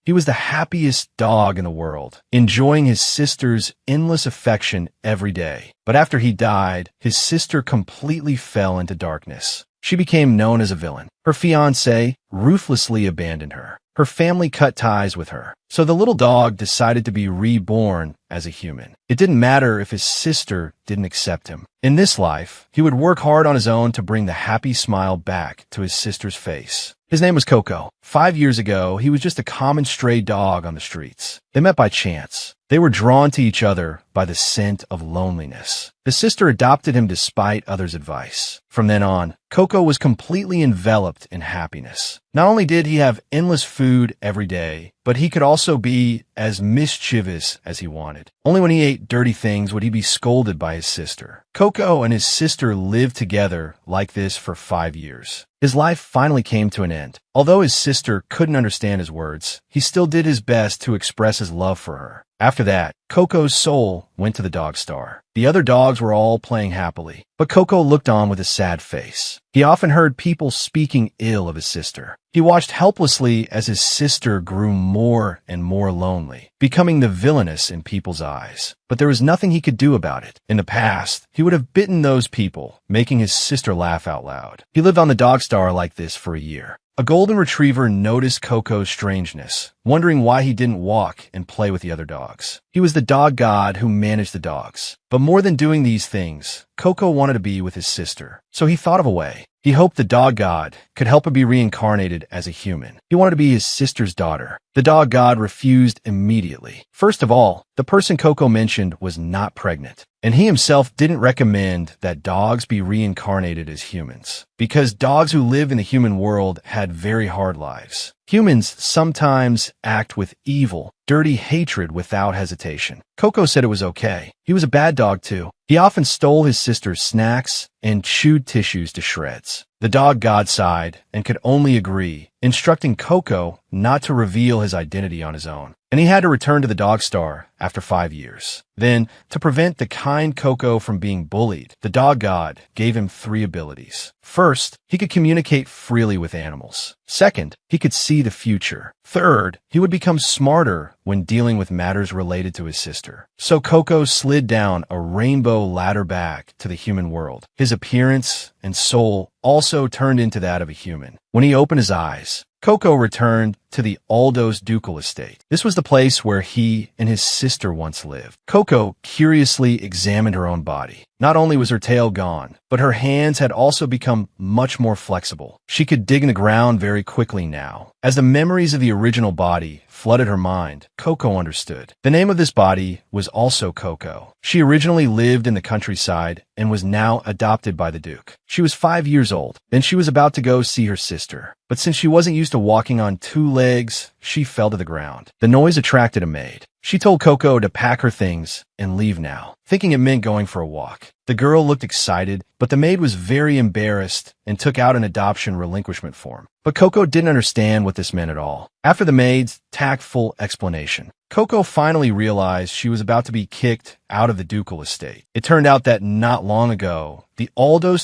He was the happiest dog in the world, enjoying his sister's endless affection every day. But after he died, his sister completely fell into darkness. She became known as a villain. Her fiancé ruthlessly abandoned her. Her family cut ties with her. So the little dog decided to be reborn as a human. It didn't matter if his sister didn't accept him. In this life, he would work hard on his own to bring the happy smile back to his sister's face. His name was Koko. 5 years ago, he was just a common stray dog on the streets. They met by chance. They were drawn to each other by the scent of loneliness. His sister adopted him despite others' advice. From then on, Koko was completely enveloped in happiness. Not only did he have endless food every day, but he could also be as mischievous as he wanted. Only when he ate dirty things would he be scolded by his sister. Koko and his sister lived together like this for 5 years. His life finally came to an end. Although his sister couldn't understand his words, he still did his best to express his love for her. After that, Koko's soul went to the dog star. The other dogs were all playing happily, but Koko looked on with a sad face. He often heard people speaking ill of his sister. He watched helplessly as his sister grew more and more lonely, becoming the villainess in people's eyes. But there was nothing he could do about it. In the past, he would have bitten those people, making his sister laugh out loud. He lived on the dog star like this for a year. A golden retriever noticed Koko's strangeness, wondering why he didn't walk and play with the other dogs. He was the dog god who managed the dogs. But more than doing these things, Koko wanted to be with his sister. So he thought of a way. He hoped the dog god could help him be reincarnated as a human. He wanted to be his sister's daughter. The dog god refused immediately. First of all, the person Koko mentioned was not pregnant, and he himself didn't recommend that dogs be reincarnated as humans, because dogs who live in the human world had very hard lives. Humans sometimes act with evil, dirty hatred without hesitation. Koko said it was okay. He was a bad dog too. He often stole his sister's snacks and chewed tissues to shreds. The dog god sighed and could only agree, instructing Koko not to reveal his identity on his own. And he had to return to the dog star after 5 years. Then, to prevent the kind Koko from being bullied, the dog god gave him 3 abilities. First, he could communicate freely with animals. Second, he could see the future. Third, he would become smarter when dealing with matters related to his sister. So Koko slid down a rainbow ladder back to the human world. His appearance and soul also turned into that of a human. When he opened his eyes, Koko returned to the Ducal estate. This was the place where he and his sister once lived. Koko curiously examined her own body. Not only was her tail gone, but her hands had also become much more flexible. She could dig in the ground very quickly now. As the memories of the original body flooded her mind, Koko understood. The name of this body was also Koko. She originally lived in the countryside and was now adopted by the Duke. She was 5 years old. Then she was about to go see her sister. But since she wasn't used to walking on 2 legs, she fell to the ground. The noise attracted a maid. She told Koko to pack her things and leave now, thinking it meant going for a walk. The girl looked excited, but the maid was very embarrassed and took out an adoption relinquishment form. But Koko didn't understand what this meant at all. After the maid's tactful explanation, Koko finally realized she was about to be kicked out of the Ducal estate. It turned out that not long ago, the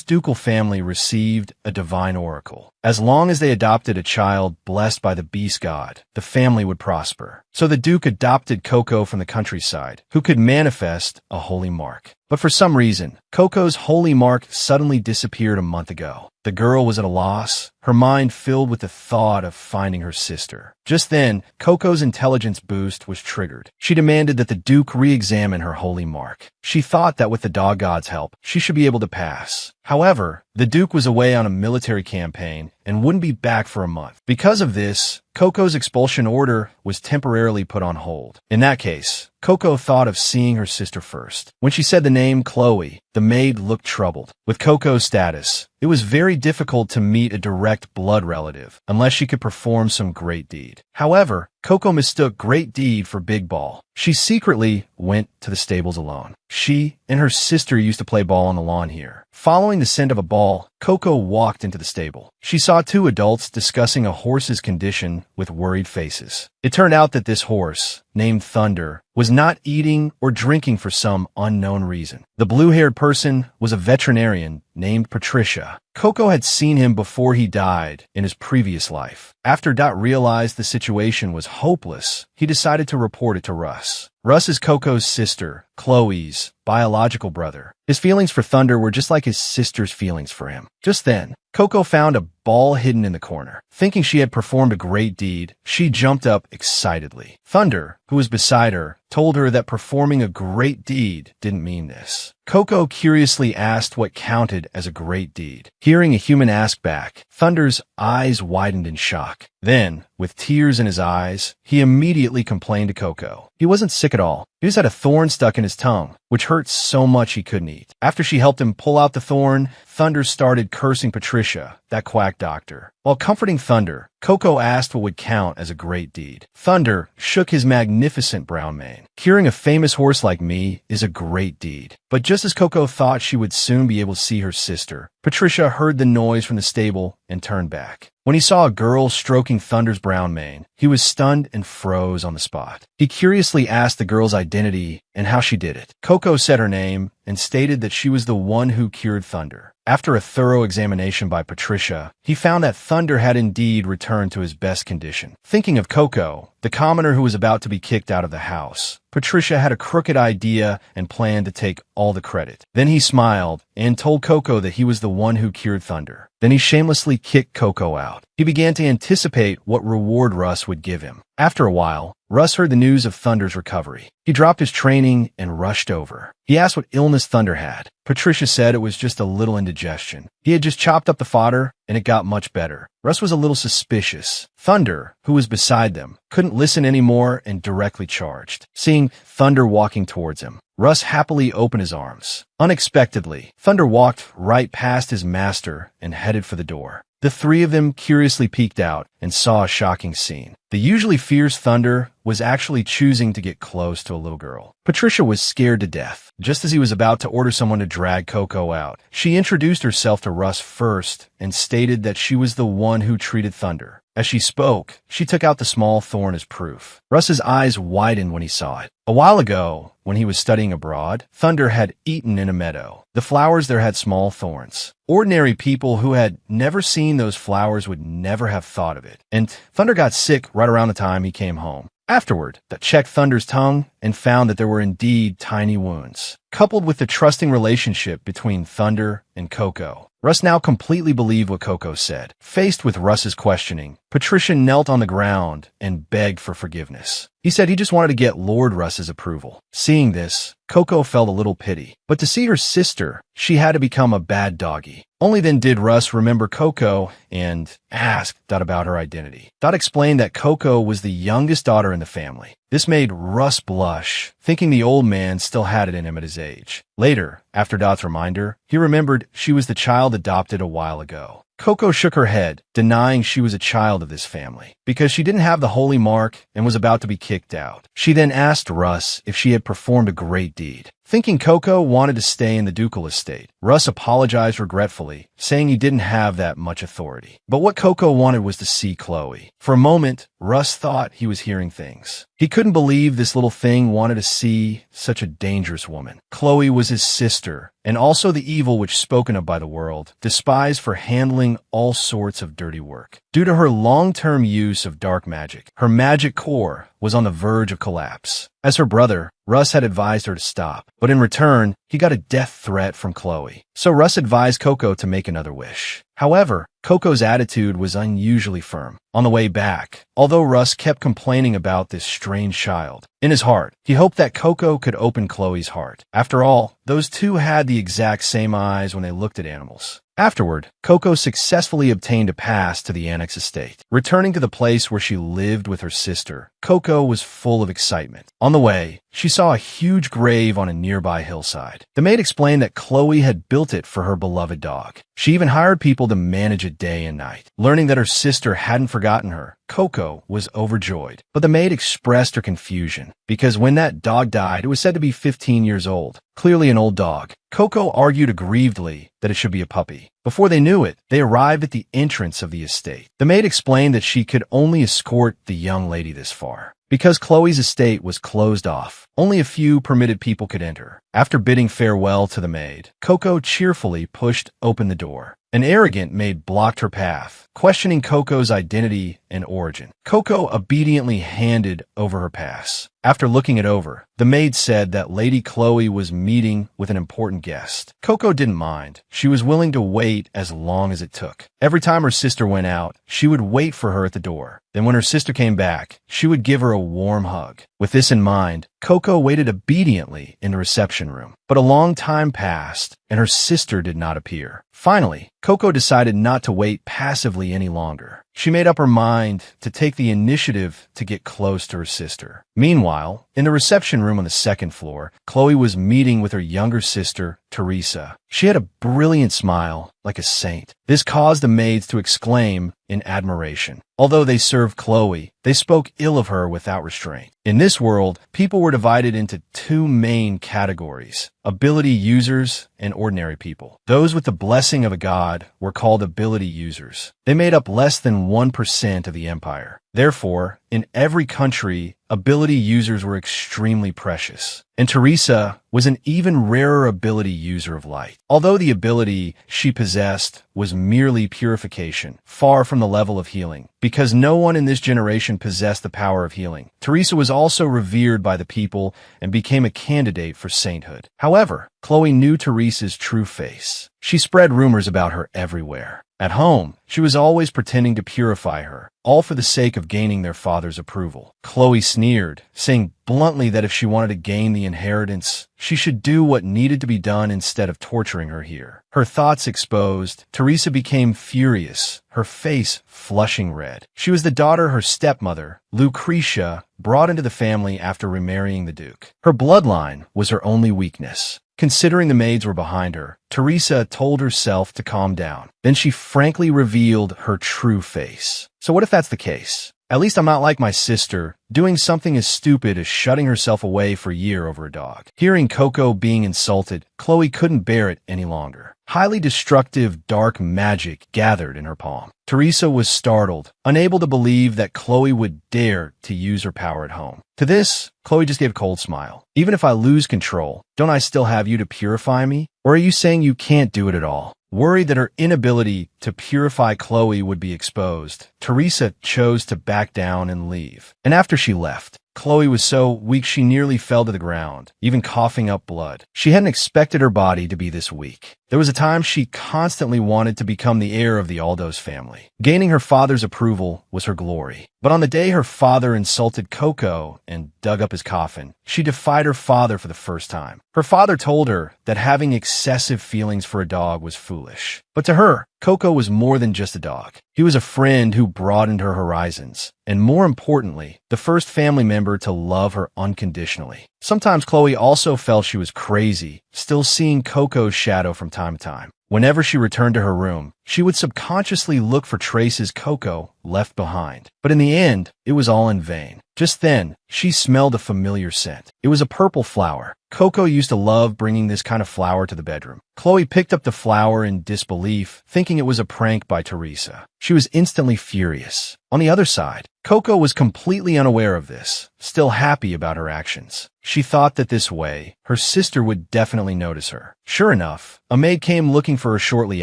Ducal family received a divine oracle. As long as they adopted a child blessed by the beast god, the family would prosper. So the Duke adopted Koko from the countryside, who could manifest a holy mark. But for some reason, Koko's holy mark suddenly disappeared a month ago. The girl was at a loss, her mind filled with the thought of finding her sister. Just then, Koko's intelligence boost was triggered. She demanded that the Duke re-examine her holy mark. She thought that with the dog god's help, she should be able to pass. However, the Duke was away on a military campaign and wouldn't be back for a month. Because of this, Koko's expulsion order was temporarily put on hold. In that case, Koko thought of seeing her sister first. When she said the name Khloe, the maid looked troubled. With Koko's status, it was very difficult to meet a direct blood relative unless she could perform some great deed. However, Koko mistook great deed for big ball. She secretly went to the stables alone. She and her sister used to play ball on the lawn here. Following the scent of a ball, Koko walked into the stable. She saw 2 adults discussing a horse's condition with worried faces. It turned out that this horse, named Thunder, was not eating or drinking for some unknown reason. The blue-haired person was a veterinarian named Patricia. Koko had seen him before he died in his previous life. After Dot realized the situation was hopeless, he decided to report it to Russ. Russ is Koko's sister, Khloe's biological brother. His feelings for Thunder were just like his sister's feelings for him. Just then, Koko found a ball hidden in the corner. Thinking she had performed a great deed, she jumped up excitedly. Thunder, who was beside her, told her that performing a great deed didn't mean this. Koko curiously asked what counted as a great deed. Hearing a human ask back, Thunder's eyes widened in shock. Then, with tears in his eyes, he immediately complained to Koko. He wasn't sick at all. He just had a thorn stuck in his tongue, which hurt so much he couldn't eat. After she helped him pull out the thorn, Thunder started cursing Patricia, that quack doctor. While comforting Thunder, Koko asked what would count as a great deed. Thunder shook his magnificent brown mane. Curing a famous horse like me is a great deed. But just as Koko thought she would soon be able to see her sister, Patricia heard the noise from the stable and turned back. When he saw a girl stroking Thunder's brown mane, he was stunned and froze on the spot. He curiously asked the girl's identity and how she did it. Koko said her name and stated that she was the one who cured Thunder. After a thorough examination by Patricia, he found that Thunder had indeed returned to his best condition. Thinking of Koko, the commoner who was about to be kicked out of the house, Patricia had a crooked idea and planned to take all the credit. Then he smiled and told Koko that he was the one who cured Thunder. Then he shamelessly kicked Koko out. He began to anticipate what reward Russ would give him. After a while, Russ heard the news of Thunder's recovery. He dropped his training and rushed over. He asked what illness Thunder had. Patricia said it was just a little indigestion. He had just chopped up the fodder, and it got much better. Russ was a little suspicious. Thunder, who was beside them, couldn't listen anymore and directly charged. Seeing Thunder walking towards him, Russ happily opened his arms. Unexpectedly, Thunder walked right past his master and headed for the door. The three of them curiously peeked out and saw a shocking scene. The usually fierce Thunder was actually choosing to get close to a little girl. Patricia was scared to death. Just as he was about to order someone to drag Koko out, she introduced herself to Russ first and stated that she was the one who treated Thunder. As she spoke, she took out the small thorn as proof. Russ's eyes widened when he saw it. A while ago, when he was studying abroad, Thunder had eaten in a meadow. The flowers there had small thorns. Ordinary people who had never seen those flowers would never have thought of it. And Thunder got sick right around the time he came home. Afterward, that checked Thunder's tongue and found that there were indeed tiny wounds. Coupled with the trusting relationship between Thunder and Koko, Russ now completely believed what Koko said. Faced with Russ's questioning, Patricia knelt on the ground and begged for forgiveness. He said he just wanted to get Lord Russ's approval. Seeing this, Koko felt a little pity. But to see her sister, she had to become a bad doggy. Only then did Russ remember Koko and asked Dot about her identity. Dot explained that Koko was the youngest daughter in the family. This made Russ blush, thinking the old man still had it in him at his age. Later, after Dot's reminder, he remembered she was the child adopted a while ago. Koko shook her head, denying she was a child of this family, because she didn't have the holy mark and was about to be kicked out. She then asked Russ if she had performed a great deed. Thinking Koko wanted to stay in the Ducal estate, Russ apologized regretfully, saying he didn't have that much authority. But what Koko wanted was to see Khloe. For a moment, Russ thought he was hearing things. He couldn't believe this little thing wanted to see such a dangerous woman. Khloe was his sister, and also the evil which spoken of by the world, despised for handling all sorts of dirty work. Due to her long-term use of dark magic, her magic core was on the verge of collapse. As her brother, Russ had advised her to stop, but in return, he got a death threat from Khloe. So Russ advised Koko to make another wish. However, Koko's attitude was unusually firm. On the way back, although Russ kept complaining about this strange child, in his heart, he hoped that Koko could open Khloe's heart. After all, those two had the exact same eyes when they looked at animals. Afterward, Koko successfully obtained a pass to the Annex estate. Returning to the place where she lived with her sister, Koko was full of excitement. On the way, she saw a huge grave on a nearby hillside. The maid explained that Khloe had built it for her beloved dog. She even hired people to manage it day and night. Learning that her sister hadn't forgotten her, Koko was overjoyed. But the maid expressed her confusion, because when that dog died, it was said to be 15 years old. Clearly an old dog. Koko argued aggrievedly that it should be a puppy. Before they knew it, they arrived at the entrance of the estate. The maid explained that she could only escort the young lady this far, because Khloe's estate was closed off. Only a few permitted people could enter. After bidding farewell to the maid, Koko cheerfully pushed open the door. An arrogant maid blocked her path, questioning Koko's identity and origin. Koko obediently handed over her pass. After looking it over, the maid said that Lady Khloe was meeting with an important guest. Koko didn't mind. She was willing to wait as long as it took. Every time her sister went out, she would wait for her at the door. Then when her sister came back, she would give her a warm hug. With this in mind, Koko waited obediently in the reception room. But a long time passed, and her sister did not appear. Finally, Koko decided not to wait passively any longer. She made up her mind to take the initiative to get close to her sister. Meanwhile, in the reception room on the second floor, Khloe was meeting with her younger sister, Teresa. She had a brilliant smile, like a saint. This caused the maids to exclaim in admiration. Although they served Khloe, they spoke ill of her without restraint. In this world, people were divided into two main categories: ability users and ordinary people. Those with the blessing of a god were called ability users. They made up less than 1% of the empire. Therefore, in every country, ability users were extremely precious. And Teresa was an even rarer ability user of light. Although the ability she possessed was merely purification, far from the level of healing, because no one in this generation possessed the power of healing. Teresa was also revered by the people and became a candidate for sainthood. However, Khloe knew Teresa's true face. She spread rumors about her everywhere. At home, she was always pretending to purify her, all for the sake of gaining their father's approval. Khloe sneered, saying bluntly that if she wanted to gain the inheritance, she should do what needed to be done instead of torturing her here. Her thoughts exposed, Teresa became furious, her face flushing red. She was the daughter her stepmother, Lucretia, brought into the family after remarrying the Duke. Her bloodline was her only weakness. Considering the maids were behind her, Teresa told herself to calm down. Then she frankly revealed her true face. So what if that's the case? At least I'm not like my sister, doing something as stupid as shutting herself away for a year over a dog. Hearing Koko being insulted, Khloe couldn't bear it any longer. Highly destructive dark magic gathered in her palm. Teresa was startled, unable to believe that Khloe would dare to use her power at home. To this, Khloe just gave a cold smile. Even if I lose control, don't I still have you to purify me? Or are you saying you can't do it at all? Worried that her inability to purify Khloe would be exposed, Teresa chose to back down and leave. And after she left, Khloe was so weak she nearly fell to the ground, even coughing up blood. She hadn't expected her body to be this weak. There was a time she constantly wanted to become the heir of the Aldous family. Gaining her father's approval was her glory. But on the day her father insulted Koko and dug up his coffin, she defied her father for the first time. Her father told her that having excessive feelings for a dog was foolish. But to her, Koko was more than just a dog. He was a friend who broadened her horizons, and more importantly, the first family member to love her unconditionally. Sometimes Khloe also felt she was crazy, still seeing Koko's shadow from time to time. Whenever she returned to her room, she would subconsciously look for traces Koko left behind. But in the end, it was all in vain. Just then, she smelled a familiar scent. It was a purple flower. Koko used to love bringing this kind of flower to the bedroom. Khloe picked up the flower in disbelief, thinking it was a prank by Teresa. She was instantly furious. On the other side, Koko was completely unaware of this, still happy about her actions. She thought that this way, her sister would definitely notice her. Sure enough, a maid came looking for her shortly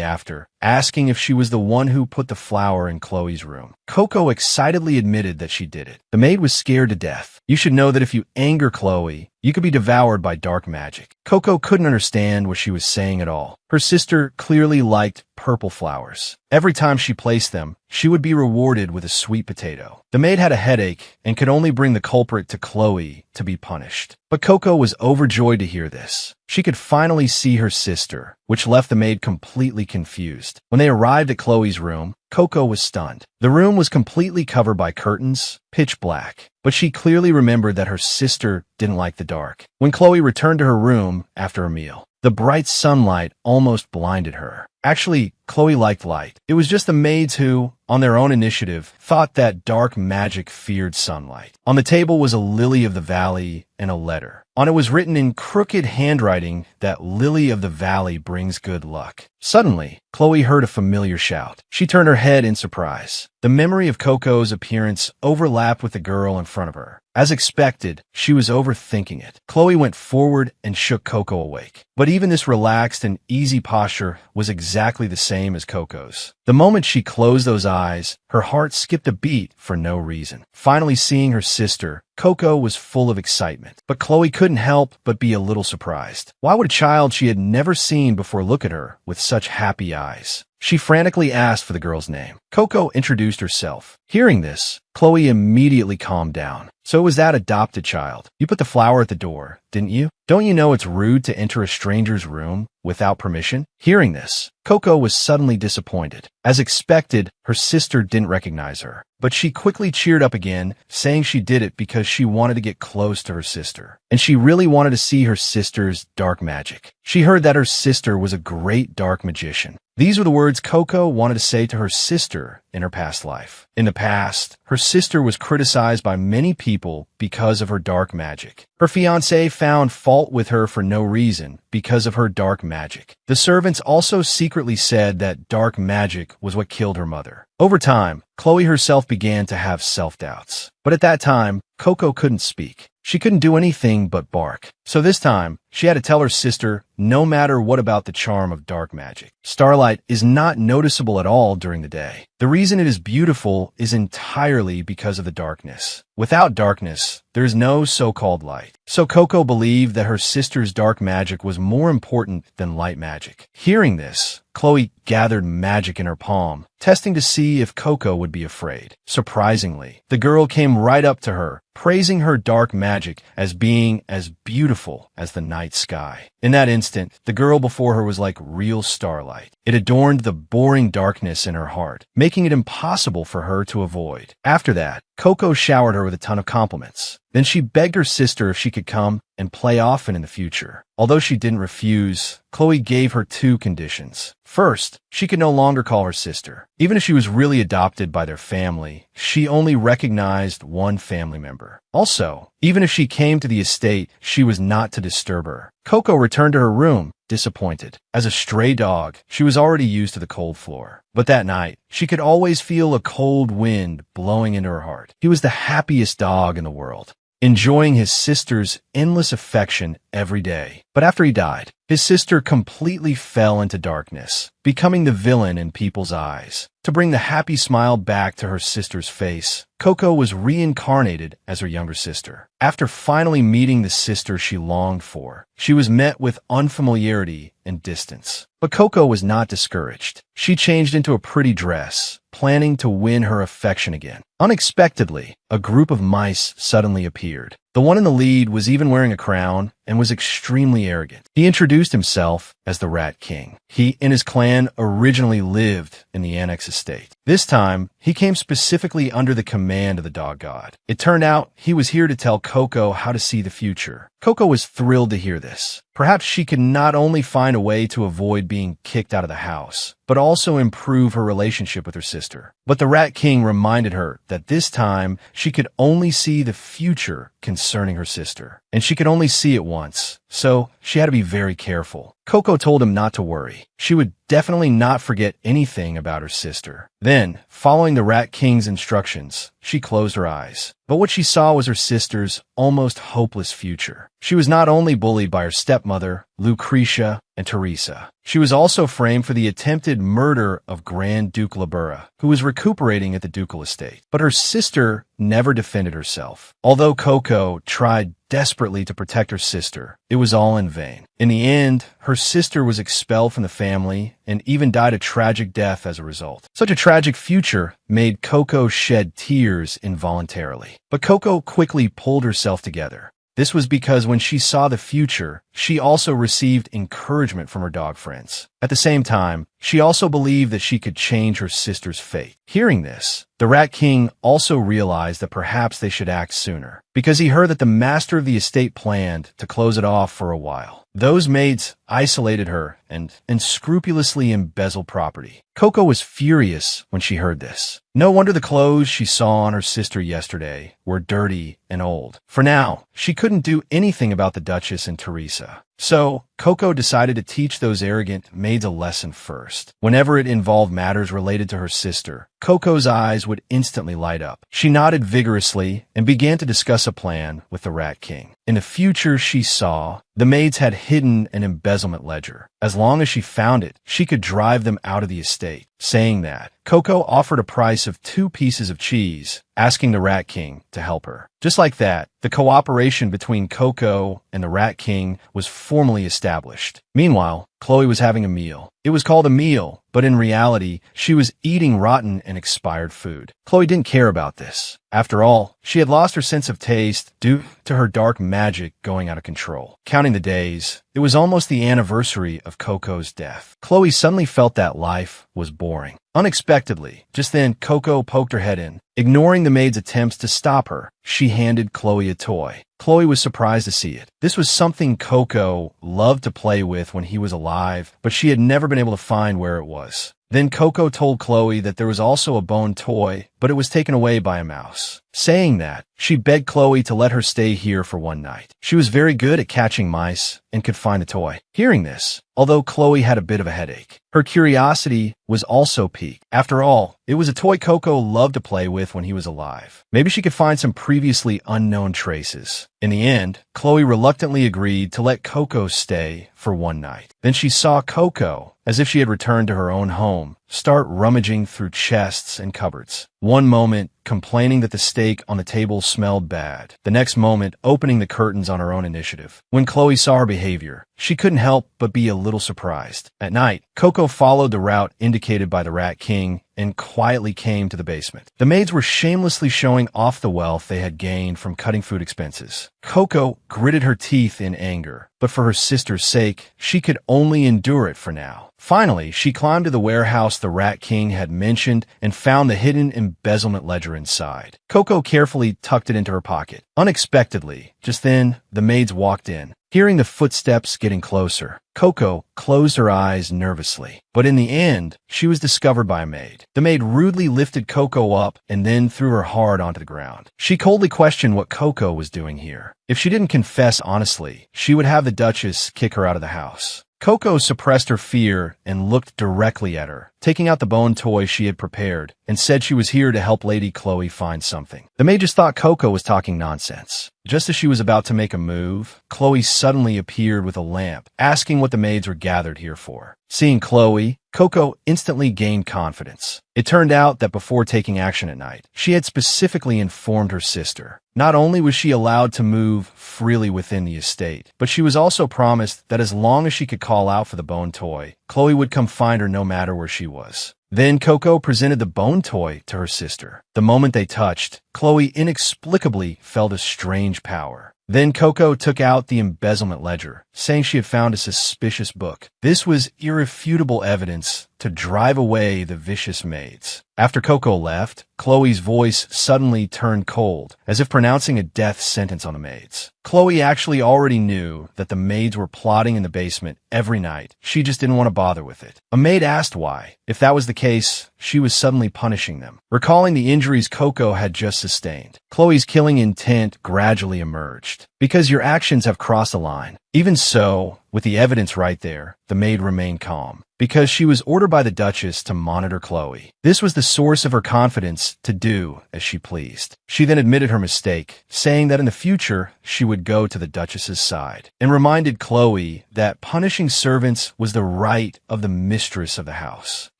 after, asking if she was the one who put the flower in Khloe's room. Koko excitedly admitted that she did it. The maid was scared to death. You should know that if you anger Khloe, you could be devoured by dark magic. Koko couldn't understand what she was saying at all. Her sister clearly liked purple flowers. Every time she placed them, she would be rewarded with a sweet potato. The maid had a headache and could only bring the culprit to Khloe to be punished. But Koko was overjoyed to hear this. She could finally see her sister, which left the maid completely confused. When they arrived at Khloe's room, Koko was stunned. The room was completely covered by curtains, pitch black. But she clearly remembered that her sister didn't like the dark. When Khloe returned to her room after a meal, the bright sunlight almost blinded her. Actually, Khloe liked light. It was just the maids who, on their own initiative, thought that dark magic feared sunlight. On the table was a lily of the valley and a letter. On it was written in crooked handwriting that Lily of the Valley brings good luck. Suddenly, Khloe heard a familiar shout. She turned her head in surprise. The memory of Koko's appearance overlapped with the girl in front of her. As expected, she was overthinking it. Khloe went forward and shook Koko awake. But even this relaxed and easy posture was exactly the same as Koko's. The moment she closed those eyes, her heart skipped a beat for no reason. Finally seeing her sister, Koko was full of excitement. But Khloe couldn't help but be a little surprised. Why would a child she had never seen before look at her with such happy eyes? She frantically asked for the girl's name. Koko introduced herself. Hearing this, Khloe immediately calmed down. So it was that adopted child. You put the flower at the door, didn't you? Don't you know it's rude to enter a stranger's room without permission? Hearing this, Koko was suddenly disappointed. As expected, her sister didn't recognize her. But she quickly cheered up again, saying she did it because she wanted to get close to her sister. And she really wanted to see her sister's dark magic. She heard that her sister was a great dark magician. These were the words Koko wanted to say to her sister in her past life. In the past, her sister was criticized by many people because of her dark magic. Her fiancé found fault with her for no reason because of her dark magic. The servants also secretly said that dark magic was what killed her mother. Over time, Khloe herself began to have self-doubts. But at that time, Koko couldn't speak. She couldn't do anything but bark. So this time, she had to tell her sister, no matter what about the charm of dark magic, starlight is not noticeable at all during the day. The reason it is beautiful is entirely because of the darkness. Without darkness, there is no so-called light. So Koko believed that her sister's dark magic was more important than light magic. Hearing this, Khloe gathered magic in her palm, testing to see if Koko would be afraid. Surprisingly, the girl came right up to her, praising her dark magic as being as beautiful as the night sky. In that instant, the girl before her was like real starlight. It adorned the boring darkness in her heart, making it impossible for her to avoid. After that, Koko showered her with a ton of compliments. Then she begged her sister if she could come and play often in the future. Although she didn't refuse, Khloe gave her two conditions. First, she could no longer call her sister. Even if she was really adopted by their family, she only recognized one family member. Also, even if she came to the estate, she was not to disturb her. Koko returned to her room, disappointed. As a stray dog, she was already used to the cold floor. But that night, she could always feel a cold wind blowing into her heart. He was the happiest dog in the world, enjoying his sister's endless affection every day. But after he died, his sister completely fell into darkness, becoming the villain in people's eyes. To bring the happy smile back to her sister's face, Koko was reincarnated as her younger sister. After finally meeting the sister she longed for, she was met with unfamiliarity and distance. But Koko was not discouraged. She changed into a pretty dress, planning to win her affection again. Unexpectedly, a group of mice suddenly appeared. The one in the lead was even wearing a crown and was extremely arrogant. He introduced himself as the Rat King. He and his clan originally lived in the Annex estate. This time, he came specifically under the command of the dog god. It turned out he was here to tell Koko how to see the future. Koko was thrilled to hear this. Perhaps she could not only find a way to avoid being kicked out of the house, but also improve her relationship with her sister. But the Rat King reminded her that this time she could only see the future concerning her sister, and she could only see it once, so she had to be very careful. Koko told him not to worry. She would definitely not forget anything about her sister. Then, following the Rat King's instructions, she closed her eyes. But what she saw was her sister's almost hopeless future. She was not only bullied by her stepmother, Lucretia, and Teresa. She was also framed for the attempted murder of Grand Duke Libera, who was recuperating at the Ducal estate. But her sister never defended herself. Although Koko tried desperately to protect her sister, it was all in vain. In the end, her sister was expelled from the family and even died a tragic death as a result. Such a tragic future made Koko shed tears involuntarily. But Koko quickly pulled herself together. This was because when she saw the future, she also received encouragement from her dog friends. At the same time, she also believed that she could change her sister's fate. Hearing this, the Rat King also realized that perhaps they should act sooner, because he heard that the master of the estate planned to close it off for a while. Those maids isolated her and scrupulously embezzled property. Koko was furious when she heard this. No wonder the clothes she saw on her sister yesterday were dirty and old. For now, she couldn't do anything about the Duchess and Teresa. So, Koko decided to teach those arrogant maids a lesson first. Whenever it involved matters related to her sister, Koko's eyes would instantly light up. She nodded vigorously and began to discuss a plan with the Rat King. In the future, she saw the maids had hidden an embezzlement ledger. As long as she found it, she could drive them out of the estate. Saying that, Koko offered a price of 2 pieces of cheese, asking the Rat King to help her. Just like that, the cooperation between Koko and the Rat King was formally established. Meanwhile, Khloe was having a meal. It was called a meal, but in reality, she was eating rotten and expired food. Khloe didn't care about this. After all, she had lost her sense of taste due to her dark magic going out of control. Counting the days, it was almost the anniversary of Koko's death. Khloe suddenly felt that life was boring. Unexpectedly, just then, Koko poked her head in. Ignoring the maid's attempts to stop her, she handed Khloe a toy. Khloe was surprised to see it. This was something Koko loved to play with when he was alive, but she had never been able to find where it was. Then Koko told Khloe that there was also a bone toy, but it was taken away by a mouse. Saying that, she begged Khloe to let her stay here for one night. She was very good at catching mice and could find a toy. Hearing this, although Khloe had a bit of a headache, her curiosity was also piqued. After all, it was a toy Koko loved to play with when he was alive. Maybe she could find some previously unknown traces. In the end, Khloe reluctantly agreed to let Koko stay for one night. Then she saw Koko, as if she had returned to her own home, start rummaging through chests and cupboards. One moment, complaining that the steak on the table smelled bad. The next moment, opening the curtains on her own initiative. When Khloe saw her behavior, she couldn't help but be a little surprised. At night, Koko followed the route indicated by the Rat King and quietly came to the basement. The maids were shamelessly showing off the wealth they had gained from cutting food expenses. Koko gritted her teeth in anger, but for her sister's sake, she could only endure it for now. Finally, she climbed to the warehouse the Rat King had mentioned and found the hidden embezzlement ledger inside. Koko carefully tucked it into her pocket. Unexpectedly, just then, the maids walked in. Hearing the footsteps getting closer, Koko closed her eyes nervously. But in the end, she was discovered by a maid. The maid rudely lifted Koko up and then threw her hard onto the ground. She coldly questioned what Koko was doing here. If she didn't confess honestly, she would have the Duchess kick her out of the house. Koko suppressed her fear and looked directly at her, taking out the bone toy she had prepared, and said she was here to help Lady Khloe find something. The maid just thought Koko was talking nonsense. Just as she was about to make a move, Khloe suddenly appeared with a lamp, asking what the maids were gathered here for. Seeing Khloe, Koko instantly gained confidence. It turned out that before taking action at night, she had specifically informed her sister. Not only was she allowed to move freely within the estate, but she was also promised that as long as she could call out for the bone toy, Khloe would come find her no matter where she was. Then Koko presented the bone toy to her sister. The moment they touched, Khloe inexplicably felt a strange power. Then Koko took out the embezzlement ledger, saying she had found a suspicious book. This was irrefutable evidence to drive away the vicious maids. After Koko left, Khloe's voice suddenly turned cold, as if pronouncing a death sentence on the maids. Khloe actually already knew that the maids were plotting in the basement every night. She just didn't want to bother with it. A maid asked why. If that was the case, she was suddenly punishing them. Recalling the injuries Koko had just sustained, Khloe's killing intent gradually emerged. Because your actions have crossed a line. Even so, with the evidence right there, the maid remained calm. Because she was ordered by the Duchess to monitor Khloe. This was the source of her confidence to do as she pleased. She then admitted her mistake, saying that in the future, she would go to the Duchess's side, and reminded Khloe that punishing servants was the right of the mistress of the house.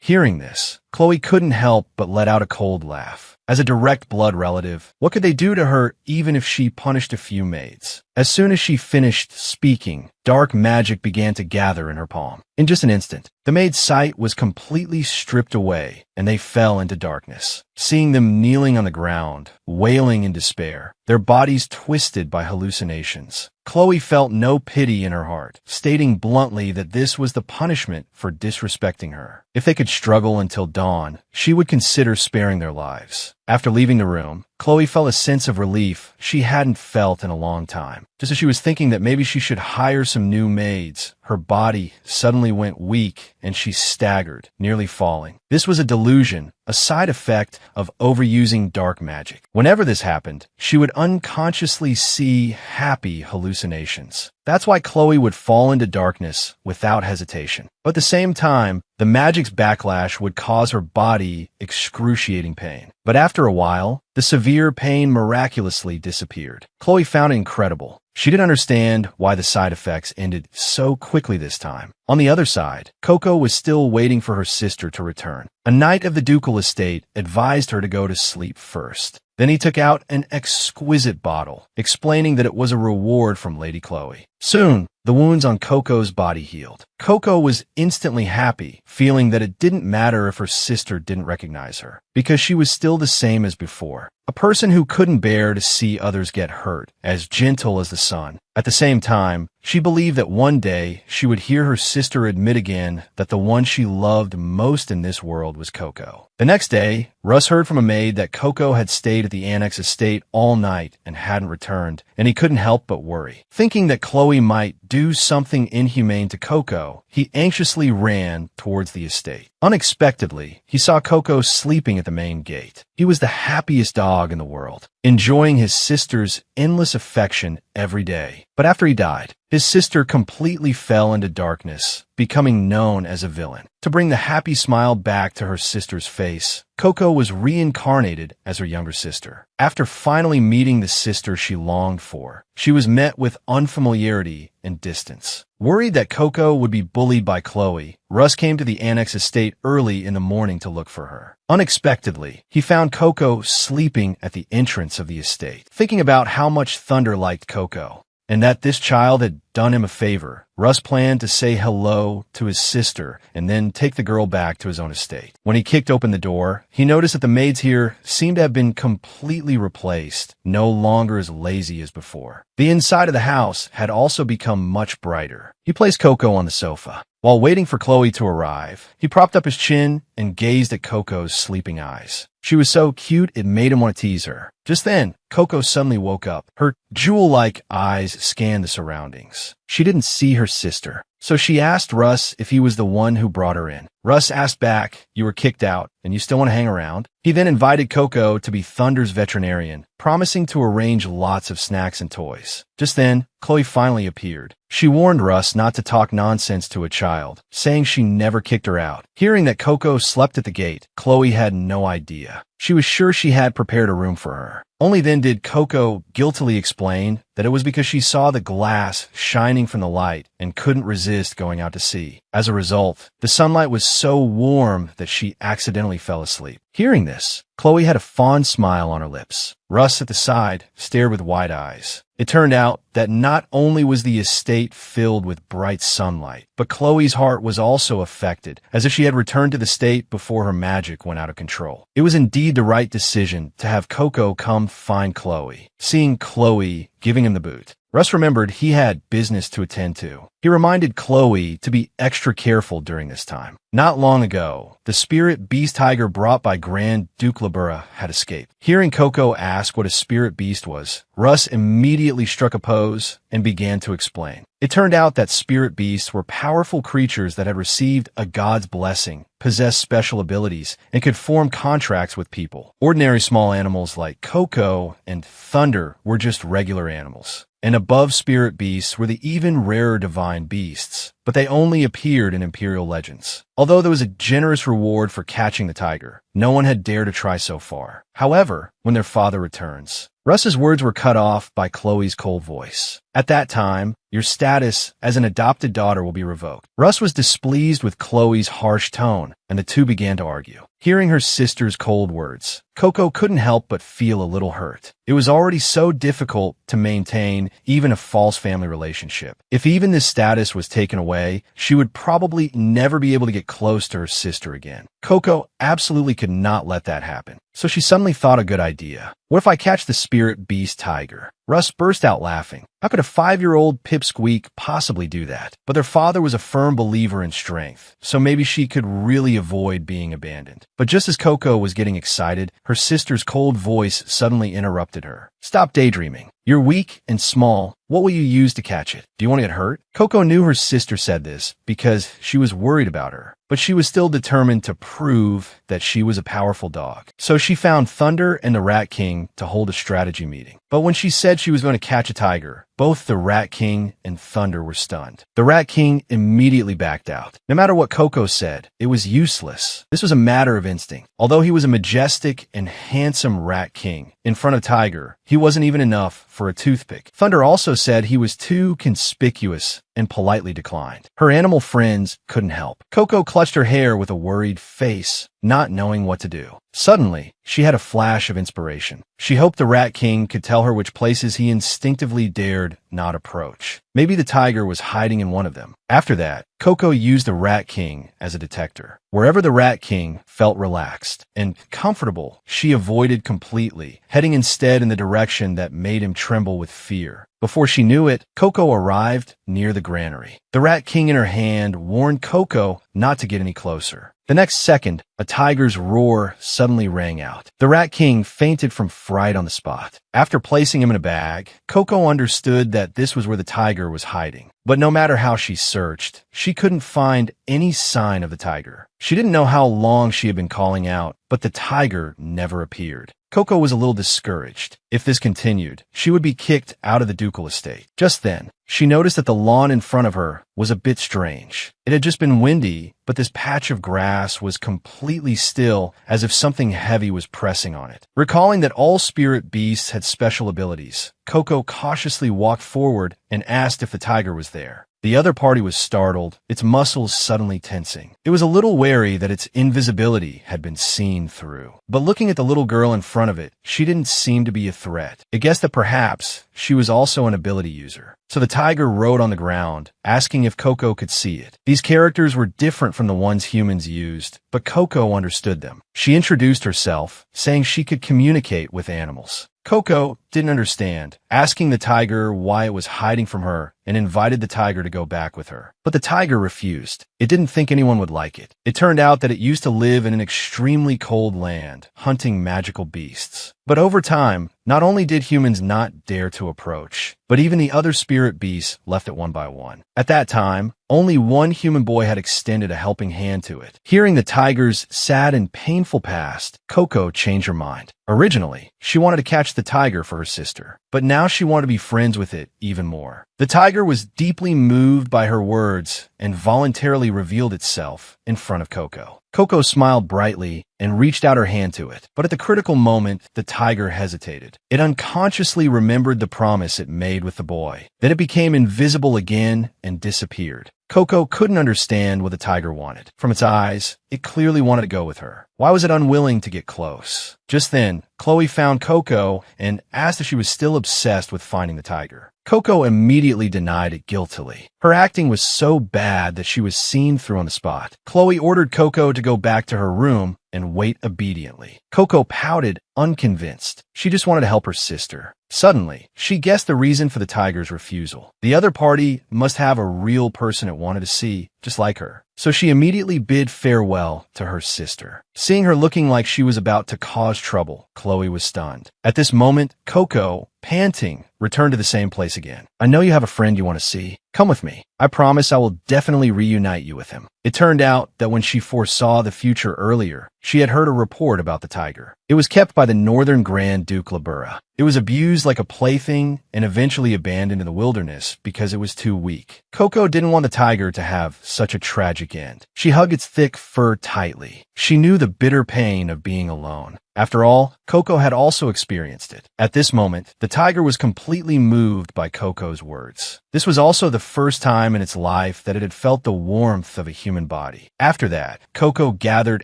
Hearing this, Khloe couldn't help but let out a cold laugh. As a direct blood relative, what could they do to her even if she punished a few maids? As soon as she finished speaking, dark magic began to gather in her palm. In just an instant, the maid's sight was completely stripped away, and they fell into darkness. Seeing them kneeling on the ground, wailing in despair, their bodies twisted by hallucinations, Khloe felt no pity in her heart, stating bluntly that this was the punishment for disrespecting her. If they could struggle until dawn, she would consider sparing their lives. After leaving the room, Khloe felt a sense of relief she hadn't felt in a long time. Just as she was thinking that maybe she should hire some new maids, her body suddenly went weak and she staggered, nearly falling. This was a delusion, a side effect of overusing dark magic. Whenever this happened, she would unconsciously see happy hallucinations. That's why Khloe would fall into darkness without hesitation. But at the same time, the magic's backlash would cause her body excruciating pain. But after a while, the severe pain miraculously disappeared. Khloe found it incredible. She didn't understand why the side effects ended so quickly this time. On the other side, Koko was still waiting for her sister to return. A knight of the Ducal estate advised her to go to sleep first. Then he took out an exquisite bottle, explaining that it was a reward from Lady Khloe. Soon, the wounds on Koko's body healed. Koko was instantly happy, feeling that it didn't matter if her sister didn't recognize her, because she was still the same as before. A person who couldn't bear to see others get hurt, as gentle as the sun. At the same time, she believed that one day she would hear her sister admit again that the one she loved most in this world was Koko. The next day, Russ heard from a maid that Koko had stayed at the Annex estate all night and hadn't returned, and he couldn't help but worry. Thinking that Khloe might do something inhumane to Koko, he anxiously ran towards the estate. Unexpectedly, he saw Koko sleeping at the main gate. He was the happiest dog in the world, enjoying his sister's endless affection every day. But after he died, his sister completely fell into darkness, becoming known as a villain. To bring the happy smile back to her sister's face, Koko was reincarnated as her younger sister. After finally meeting the sister she longed for, she was met with unfamiliarity and distance. Worried that Koko would be bullied by Khloe, Russ came to the Annex estate early in the morning to look for her. Unexpectedly, he found Koko sleeping at the entrance of the estate. Thinking about how much Thunder liked Koko, and that this child had done him a favor, Russ planned to say hello to his sister and then take the girl back to his own estate. When he kicked open the door, he noticed that the maids here seemed to have been completely replaced, no longer as lazy as before. The inside of the house had also become much brighter. He placed Koko on the sofa. While waiting for Khloe to arrive, he propped up his chin and gazed at Koko's sleeping eyes. She was so cute it made him want to tease her. Just then, Koko suddenly woke up. Her jewel-like eyes scanned the surroundings. She didn't see her sister, so she asked Russ if he was the one who brought her in. Russ asked back, "You were kicked out, and you still want to hang around?" He then invited Koko to be Thunder's veterinarian, promising to arrange lots of snacks and toys. Just then, Khloe finally appeared. She warned Russ not to talk nonsense to a child, saying she never kicked her out. Hearing that Koko slept at the gate, Khloe had no idea. She was sure she had prepared a room for her. Only then did Koko guiltily explain that it was because she saw the glass shining from the light and couldn't resist going out to see. As a result, the sunlight was so warm that she accidentally fell asleep. Hearing this, Khloe had a fond smile on her lips. Russ at the side stared with wide eyes. It turned out that not only was the estate filled with bright sunlight, but Khloe's heart was also affected, as if she had returned to the state before her magic went out of control. It was indeed the right decision to have Koko come find Khloe. Seeing Khloe giving him the boot, Russ remembered he had business to attend to. He reminded Khloe to be extra careful during this time. Not long ago, the spirit beast tiger brought by Grand Duke Labura had escaped. Hearing Koko ask what a spirit beast was, Russ immediately struck a pose and began to explain. It turned out that spirit beasts were powerful creatures that had received a god's blessing, possessed special abilities, and could form contracts with people. Ordinary small animals like Koko and Thunder were just regular animals. And above spirit beasts were the even rarer divine beasts, but they only appeared in imperial legends. Although there was a generous reward for catching the tiger, no one had dared to try so far. However, when their father returns, Russ's words were cut off by Khloe's cold voice. At that time, your status as an adopted daughter will be revoked. Russ was displeased with Khloe's harsh tone, and the two began to argue. Hearing her sister's cold words, Koko couldn't help but feel a little hurt. It was already so difficult to maintain even a false family relationship. If even this status was taken away, she would probably never be able to get close to her sister again. Koko absolutely could not let that happen. So she suddenly thought a good idea. What if I catch the spirit beast tiger? Russ burst out laughing. How could a 5-year-old pipsqueak possibly do that? But their father was a firm believer in strength, so maybe she could really avoid being abandoned. But just as Koko was getting excited, her sister's cold voice suddenly interrupted her. Stop daydreaming. You're weak and small. What will you use to catch it? Do you want to get hurt? Koko knew her sister said this because she was worried about her, but she was still determined to prove that she was a powerful dog. So she found Thunder and the Rat King to hold a strategy meeting. But when she said she was going to catch a tiger, both the Rat King and Thunder were stunned. The Rat King immediately backed out. No matter what Koko said, it was useless. This was a matter of instinct. Although he was a majestic and handsome Rat King, in front of Tiger, he wasn't even enough for a toothpick. Thunder also said he was too conspicuous and politely declined. Her animal friends couldn't help. Koko clutched her hair with a worried face, not knowing what to do. Suddenly, she had a flash of inspiration. She hoped the Rat King could tell her which places he instinctively dared not approach. Maybe the tiger was hiding in one of them. After that, Koko used the Rat King as a detector. Wherever the Rat King felt relaxed and comfortable, she avoided completely, heading instead in the direction that made him tremble with fear. Before she knew it, Koko arrived near the granary. The Rat King in her hand warned Koko not to get any closer. The next second, a tiger's roar suddenly rang out. The Rat King fainted from fright on the spot. After placing him in a bag, Koko understood that this was where the tiger was hiding. But no matter how she searched, she couldn't find any sign of the tiger. She didn't know how long she had been calling out, but the tiger never appeared. Koko was a little discouraged. If this continued, she would be kicked out of the Ducal estate. Just then, she noticed that the lawn in front of her was a bit strange. It had just been windy, but this patch of grass was completely still, as if something heavy was pressing on it. Recalling that all spirit beasts had special abilities, Koko cautiously walked forward and asked if the tiger was there. The other party was startled, its muscles suddenly tensing. It was a little wary that its invisibility had been seen through. But looking at the little girl in front of it, she didn't seem to be a threat. It guessed that perhaps she was also an ability user. So the tiger rode on the ground, asking if Koko could see it. These characters were different from the ones humans used, but Koko understood them. She introduced herself, saying she could communicate with animals. Koko didn't understand, asking the tiger why it was hiding from her and invited the tiger to go back with her. But the tiger refused. It didn't think anyone would like it. It turned out that it used to live in an extremely cold land, hunting magical beasts. But over time, not only did humans not dare to approach, but even the other spirit beasts left it one by one. At that time, only one human boy had extended a helping hand to it. Hearing the tiger's sad and painful past, Koko changed her mind. Originally, she wanted to catch the tiger for her sister, but now she wanted to be friends with it even more. The tiger was deeply moved by her words and voluntarily revealed itself in front of Koko. Koko smiled brightly and reached out her hand to it, but at the critical moment, the tiger hesitated. It unconsciously remembered the promise it made with the boy. Then it became invisible again and disappeared. Koko couldn't understand what the tiger wanted. From its eyes, it clearly wanted to go with her. Why was it unwilling to get close? Just then, Khloe found Koko and asked if she was still obsessed with finding the tiger. Koko immediately denied it guiltily. Her acting was so bad that she was seen through on the spot. Khloe ordered Koko to go back to her room and wait obediently. Koko pouted, unconvinced. She just wanted to help her sister. Suddenly, she guessed the reason for the tiger's refusal. The other party must have a real person it wanted to see, just like her. So she immediately bid farewell to her sister. Seeing her looking like she was about to cause trouble, Khloe was stunned. At this moment, Koko, panting, returned to the same place again. I know you have a friend you want to see. Come with me. I promise I will definitely reunite you with him. It turned out that when she foresaw the future earlier, she had heard a report about the tiger. It was kept by the Northern Grand Duke Labura. It was abused like a plaything and eventually abandoned in the wilderness because it was too weak. Koko didn't want the tiger to have such a tragic end. She hugged its thick fur tightly. She knew the bitter pain of being alone. After all, Koko had also experienced it. At this moment, the tiger was completely moved by Koko's words. This was also the first time in its life that it had felt the warmth of a human body. After that, Koko gathered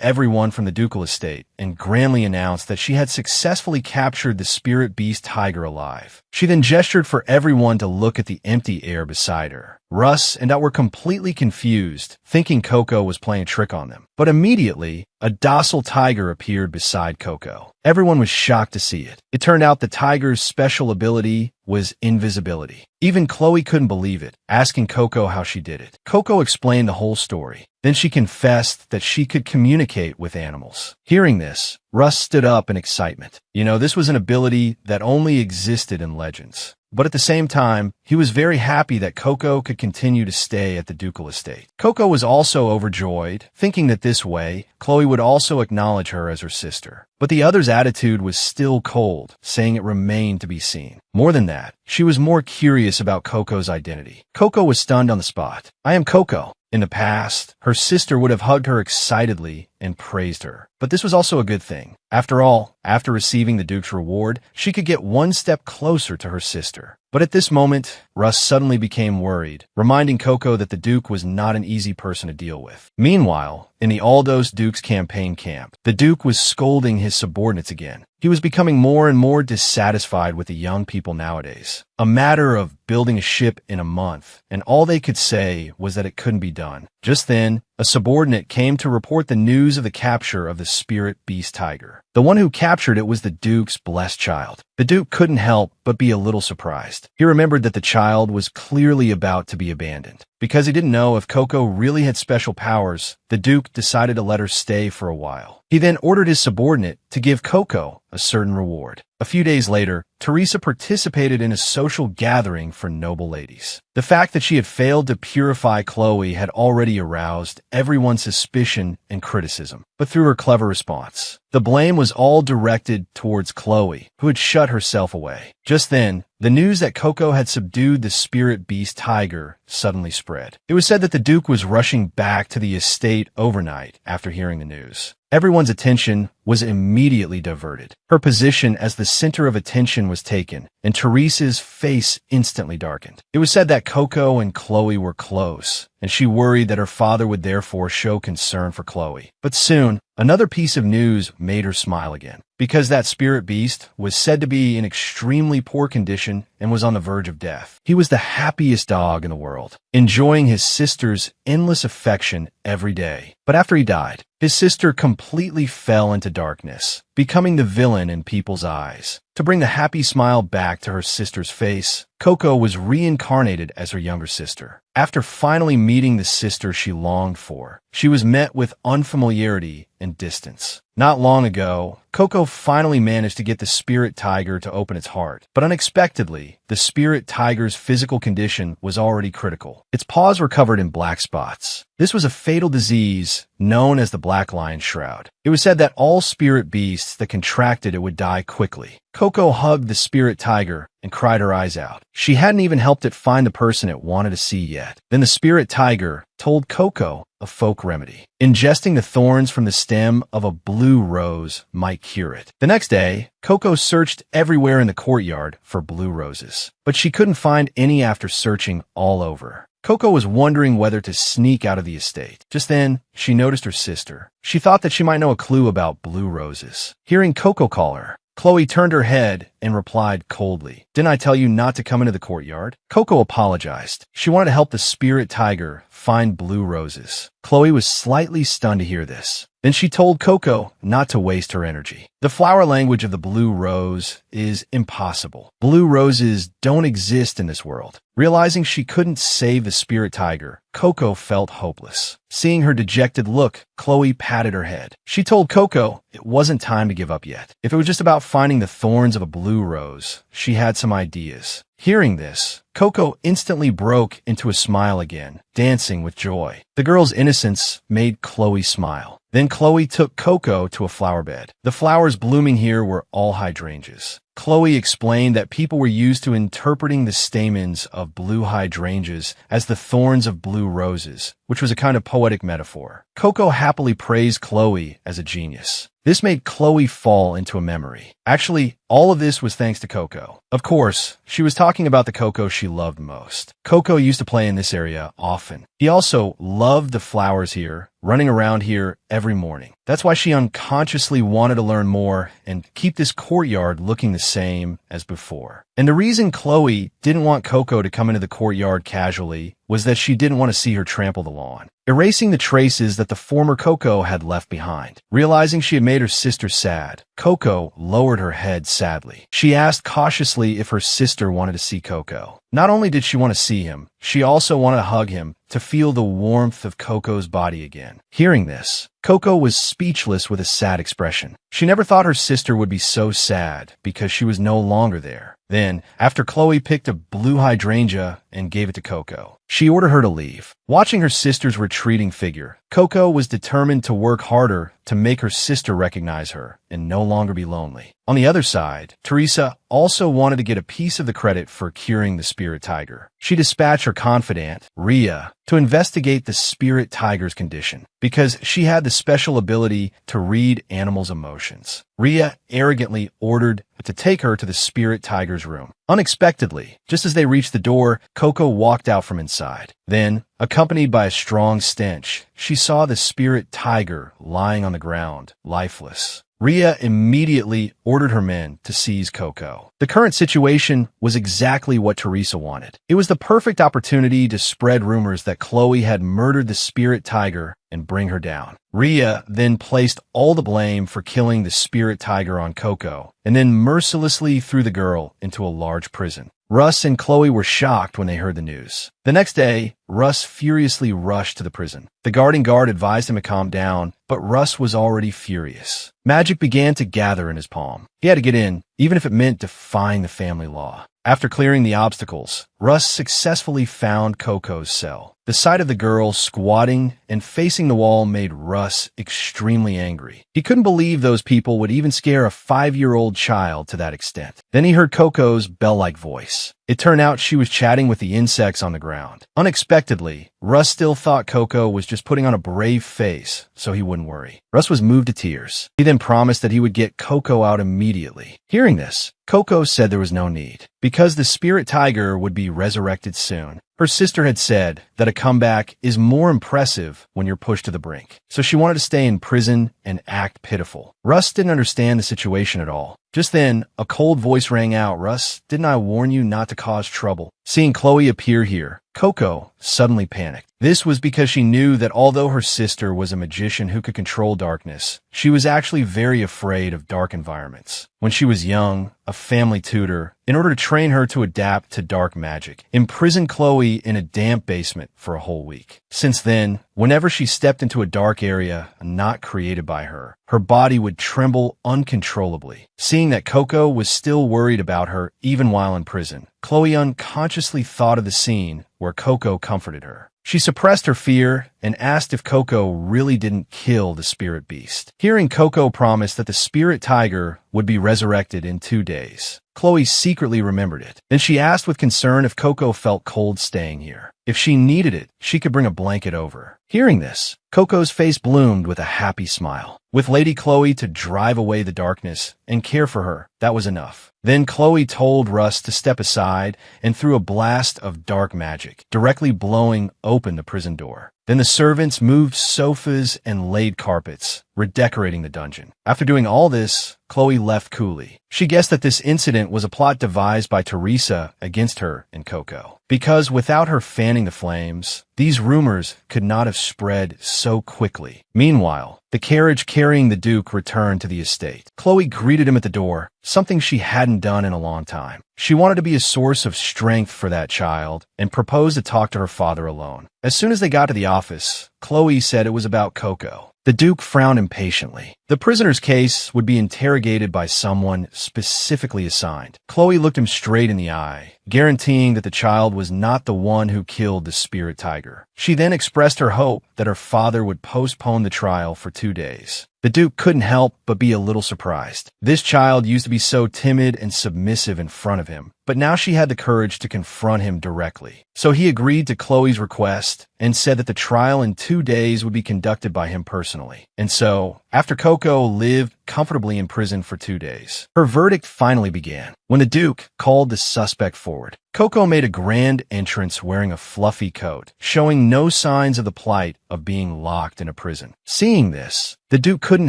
everyone from the Ducal estate and grandly announced that she had successfully captured the spirit beast tiger alive. She then gestured for everyone to look at the empty air beside her. Russ and Dot were completely confused, thinking Koko was playing a trick on them. But immediately, a docile tiger appeared beside Koko. Everyone was shocked to see it. It turned out the tiger's special ability was invisibility. Even Khloe couldn't believe it, asking Koko how she did it. Koko explained the whole story. Then she confessed that she could communicate with animals. Hearing this, Russ stood up in excitement. This was an ability that only existed in legends. But at the same time, he was very happy that Koko could continue to stay at the Ducal estate. Koko was also overjoyed, thinking that this way, Khloe would also acknowledge her as her sister. But the other's attitude was still cold, saying it remained to be seen. More than that, she was more curious about Koko's identity. Koko was stunned on the spot. "I am Koko." In the past, her sister would have hugged her excitedly and praised her. But this was also a good thing. After all, after receiving the Duke's reward, she could get one step closer to her sister. But at this moment, Russ suddenly became worried, reminding Koko that the Duke was not an easy person to deal with. Meanwhile, in the Aldous Duke's campaign camp, the Duke was scolding his subordinates again. He was becoming more and more dissatisfied with the young people nowadays. A matter of building a ship in a month, and all they could say was that it couldn't be done. Just then, a subordinate came to report the news of the capture of the spirit beast tiger. The one who captured it was the Duke's blessed child. The Duke couldn't help but be a little surprised. He remembered that the child was clearly about to be abandoned. Because he didn't know if Koko really had special powers, the Duke decided to let her stay for a while. He then ordered his subordinate to give Koko a certain reward. A few days later, Teresa participated in a social gathering for noble ladies. The fact that she had failed to purify Khloe had already aroused everyone's suspicion and criticism. But through her clever response, the blame was all directed towards Khloe, who had shut herself away. Just then, the news that Koko had subdued the spirit beast tiger suddenly spread. It was said that the Duke was rushing back to the estate overnight after hearing the news. Everyone's attention was immediately diverted. Her position as the center of attention was taken, and Teresa's face instantly darkened. It was said that Koko and Khloe were close, and she worried that her father would therefore show concern for Khloe. But soon, another piece of news made her smile again. Because that spirit beast was said to be in extremely poor condition and was on the verge of death. He was the happiest dog in the world, enjoying his sister's endless affection every day. But after he died, his sister completely fell into darkness, becoming the villain in people's eyes. To bring the happy smile back to her sister's face, Koko was reincarnated as her younger sister. After finally meeting the sister she longed for, she was met with unfamiliarity and distance. Not long ago, Koko finally managed to get the spirit tiger to open its heart. But unexpectedly, the spirit tiger's physical condition was already critical. Its paws were covered in black spots. This was a fatal disease known as the Black Lion Shroud. It was said that all spirit beasts that contracted it would die quickly. Koko hugged the spirit tiger and cried her eyes out. She hadn't even helped it find the person it wanted to see yet. Then the spirit tiger told Koko a folk remedy. Ingesting the thorns from the stem of a blue rose might cure it. The next day, Koko searched everywhere in the courtyard for blue roses, but she couldn't find any after searching all over. Koko was wondering whether to sneak out of the estate. Just then, she noticed her sister. She thought that she might know a clue about blue roses. Hearing Koko call her, Khloe turned her head and replied coldly, "Didn't I tell you not to come into the courtyard?" Koko apologized. She wanted to help the spirit tiger find blue roses. Khloe was slightly stunned to hear this. Then she told Koko not to waste her energy. The flower language of the blue rose is impossible. Blue roses don't exist in this world. Realizing she couldn't save the spirit tiger, Koko felt hopeless. Seeing her dejected look, Khloe patted her head. She told Koko it wasn't time to give up yet. If it was just about finding the thorns of a blue rose, she had some ideas. Hearing this, Koko instantly broke into a smile again, dancing with joy. The girl's innocence made Khloe smile. Then Khloe took Koko to a flower bed. The flowers blooming here were all hydrangeas. Khloe explained that people were used to interpreting the stamens of blue hydrangeas as the thorns of blue roses, which was a kind of poetic metaphor. Koko happily praised Khloe as a genius. This made Khloe fall into a memory. Actually, all of this was thanks to Koko. Of course, she was talking about the Koko she loved most. Koko used to play in this area often. He also loved the flowers here, running around here every morning. That's why she unconsciously wanted to learn more and keep this courtyard looking the same as before. And the reason Khloe didn't want Koko to come into the courtyard casually was that she didn't want to see her trample the lawn, erasing the traces that the former Koko had left behind. Realizing she had made her sister sad, Koko lowered her head sadly. She asked cautiously if her sister wanted to see Koko. Not only did she want to see him, she also wanted to hug him, to feel the warmth of Koko's body again. Hearing this, Koko was speechless with a sad expression. She never thought her sister would be so sad because she was no longer there. Then, after Khloe picked a blue hydrangea and gave it to Koko, she ordered her to leave. Watching her sister's retreating figure, Koko was determined to work harder to make her sister recognize her and no longer be lonely. On the other side, Teresa also wanted to get a piece of the credit for curing the spirit tiger. She dispatched her confidant, Rhea, to investigate the spirit tiger's condition because she had the special ability to read animals' emotions. Rhea arrogantly ordered to take her to the spirit tiger's room. Unexpectedly, just as they reached the door, Koko walked out from inside. Then, accompanied by a strong stench, she saw the spirit tiger lying on the ground, lifeless. Rhea immediately ordered her men to seize Koko. The current situation was exactly what Teresa wanted. It was the perfect opportunity to spread rumors that Khloe had murdered the spirit tiger and bring her down. Rhea then placed all the blame for killing the spirit tiger on Koko, and then mercilessly threw the girl into a large prison. Russ and Khloe were shocked when they heard the news. The next day, Russ furiously rushed to the prison. The guarding guard advised him to calm down, but Russ was already furious. Magic began to gather in his palm. He had to get in, even if it meant defying the family law. After clearing the obstacles, Russ successfully found Koko's cell. The sight of the girl squatting and facing the wall made Russ extremely angry. He couldn't believe those people would even scare a 5-year-old child to that extent. Then he heard Koko's bell-like voice. It turned out she was chatting with the insects on the ground. Unexpectedly, Russ still thought Koko was just putting on a brave face so he wouldn't worry. Russ was moved to tears. He then promised that he would get Koko out immediately. Hearing this, Koko said there was no need, because the spirit tiger would be resurrected soon. Her sister had said that a comeback is more impressive when you're pushed to the brink, so she wanted to stay in prison and act pitiful. Russ didn't understand the situation at all. Just then, a cold voice rang out, "Russ, didn't I warn you not to cause trouble?" Seeing Khloe appear here, Koko suddenly panicked. This was because she knew that although her sister was a magician who could control darkness, she was actually very afraid of dark environments. When she was young, a family tutor, in order to train her to adapt to dark magic, imprisoned Khloe in a damp basement for a whole week. Since then, whenever she stepped into a dark area not created by her, her body would tremble uncontrollably. Seeing that Koko was still worried about her even while in prison, Khloe unconsciously thought of the scene where Koko comforted her. She suppressed her fear and asked if Koko really didn't kill the spirit beast. Hearing Koko promise that the spirit tiger would be resurrected in 2 days, Khloe secretly remembered it. Then she asked with concern if Koko felt cold staying here. If she needed it, she could bring a blanket over. Hearing this, Koko's face bloomed with a happy smile. With Lady Khloe to drive away the darkness and care for her, that was enough. Then Khloe told Russ to step aside and threw a blast of dark magic, directly blowing open the prison door. Then the servants moved sofas and laid carpets, redecorating the dungeon. After doing all this, Khloe left coolly. She guessed that this incident was a plot devised by Teresa against her and Koko, because without her fanning the flames, these rumors could not have spread so quickly. Meanwhile, the carriage carrying the Duke returned to the estate. Khloe greeted him at the door, something she hadn't done in a long time. She wanted to be a source of strength for that child and proposed to talk to her father alone. As soon as they got to the office, Khloe said it was about Koko. The Duke frowned impatiently. The prisoner's case would be interrogated by someone specifically assigned. Khloe looked him straight in the eye guaranteeing that the child was not the one who killed the spirit tiger. She then expressed her hope that her father would postpone the trial for 2 days. The Duke couldn't help but be a little surprised. This child used to be so timid and submissive in front of him, but now she had the courage to confront him directly. So he agreed to Khloe's request and said that the trial in 2 days would be conducted by him personally. And so, after Koko lived comfortably in prison for 2 days, her verdict finally began. When the Duke called the suspect forward, Koko made a grand entrance wearing a fluffy coat, showing no signs of the plight of being locked in a prison. Seeing this, the Duke couldn't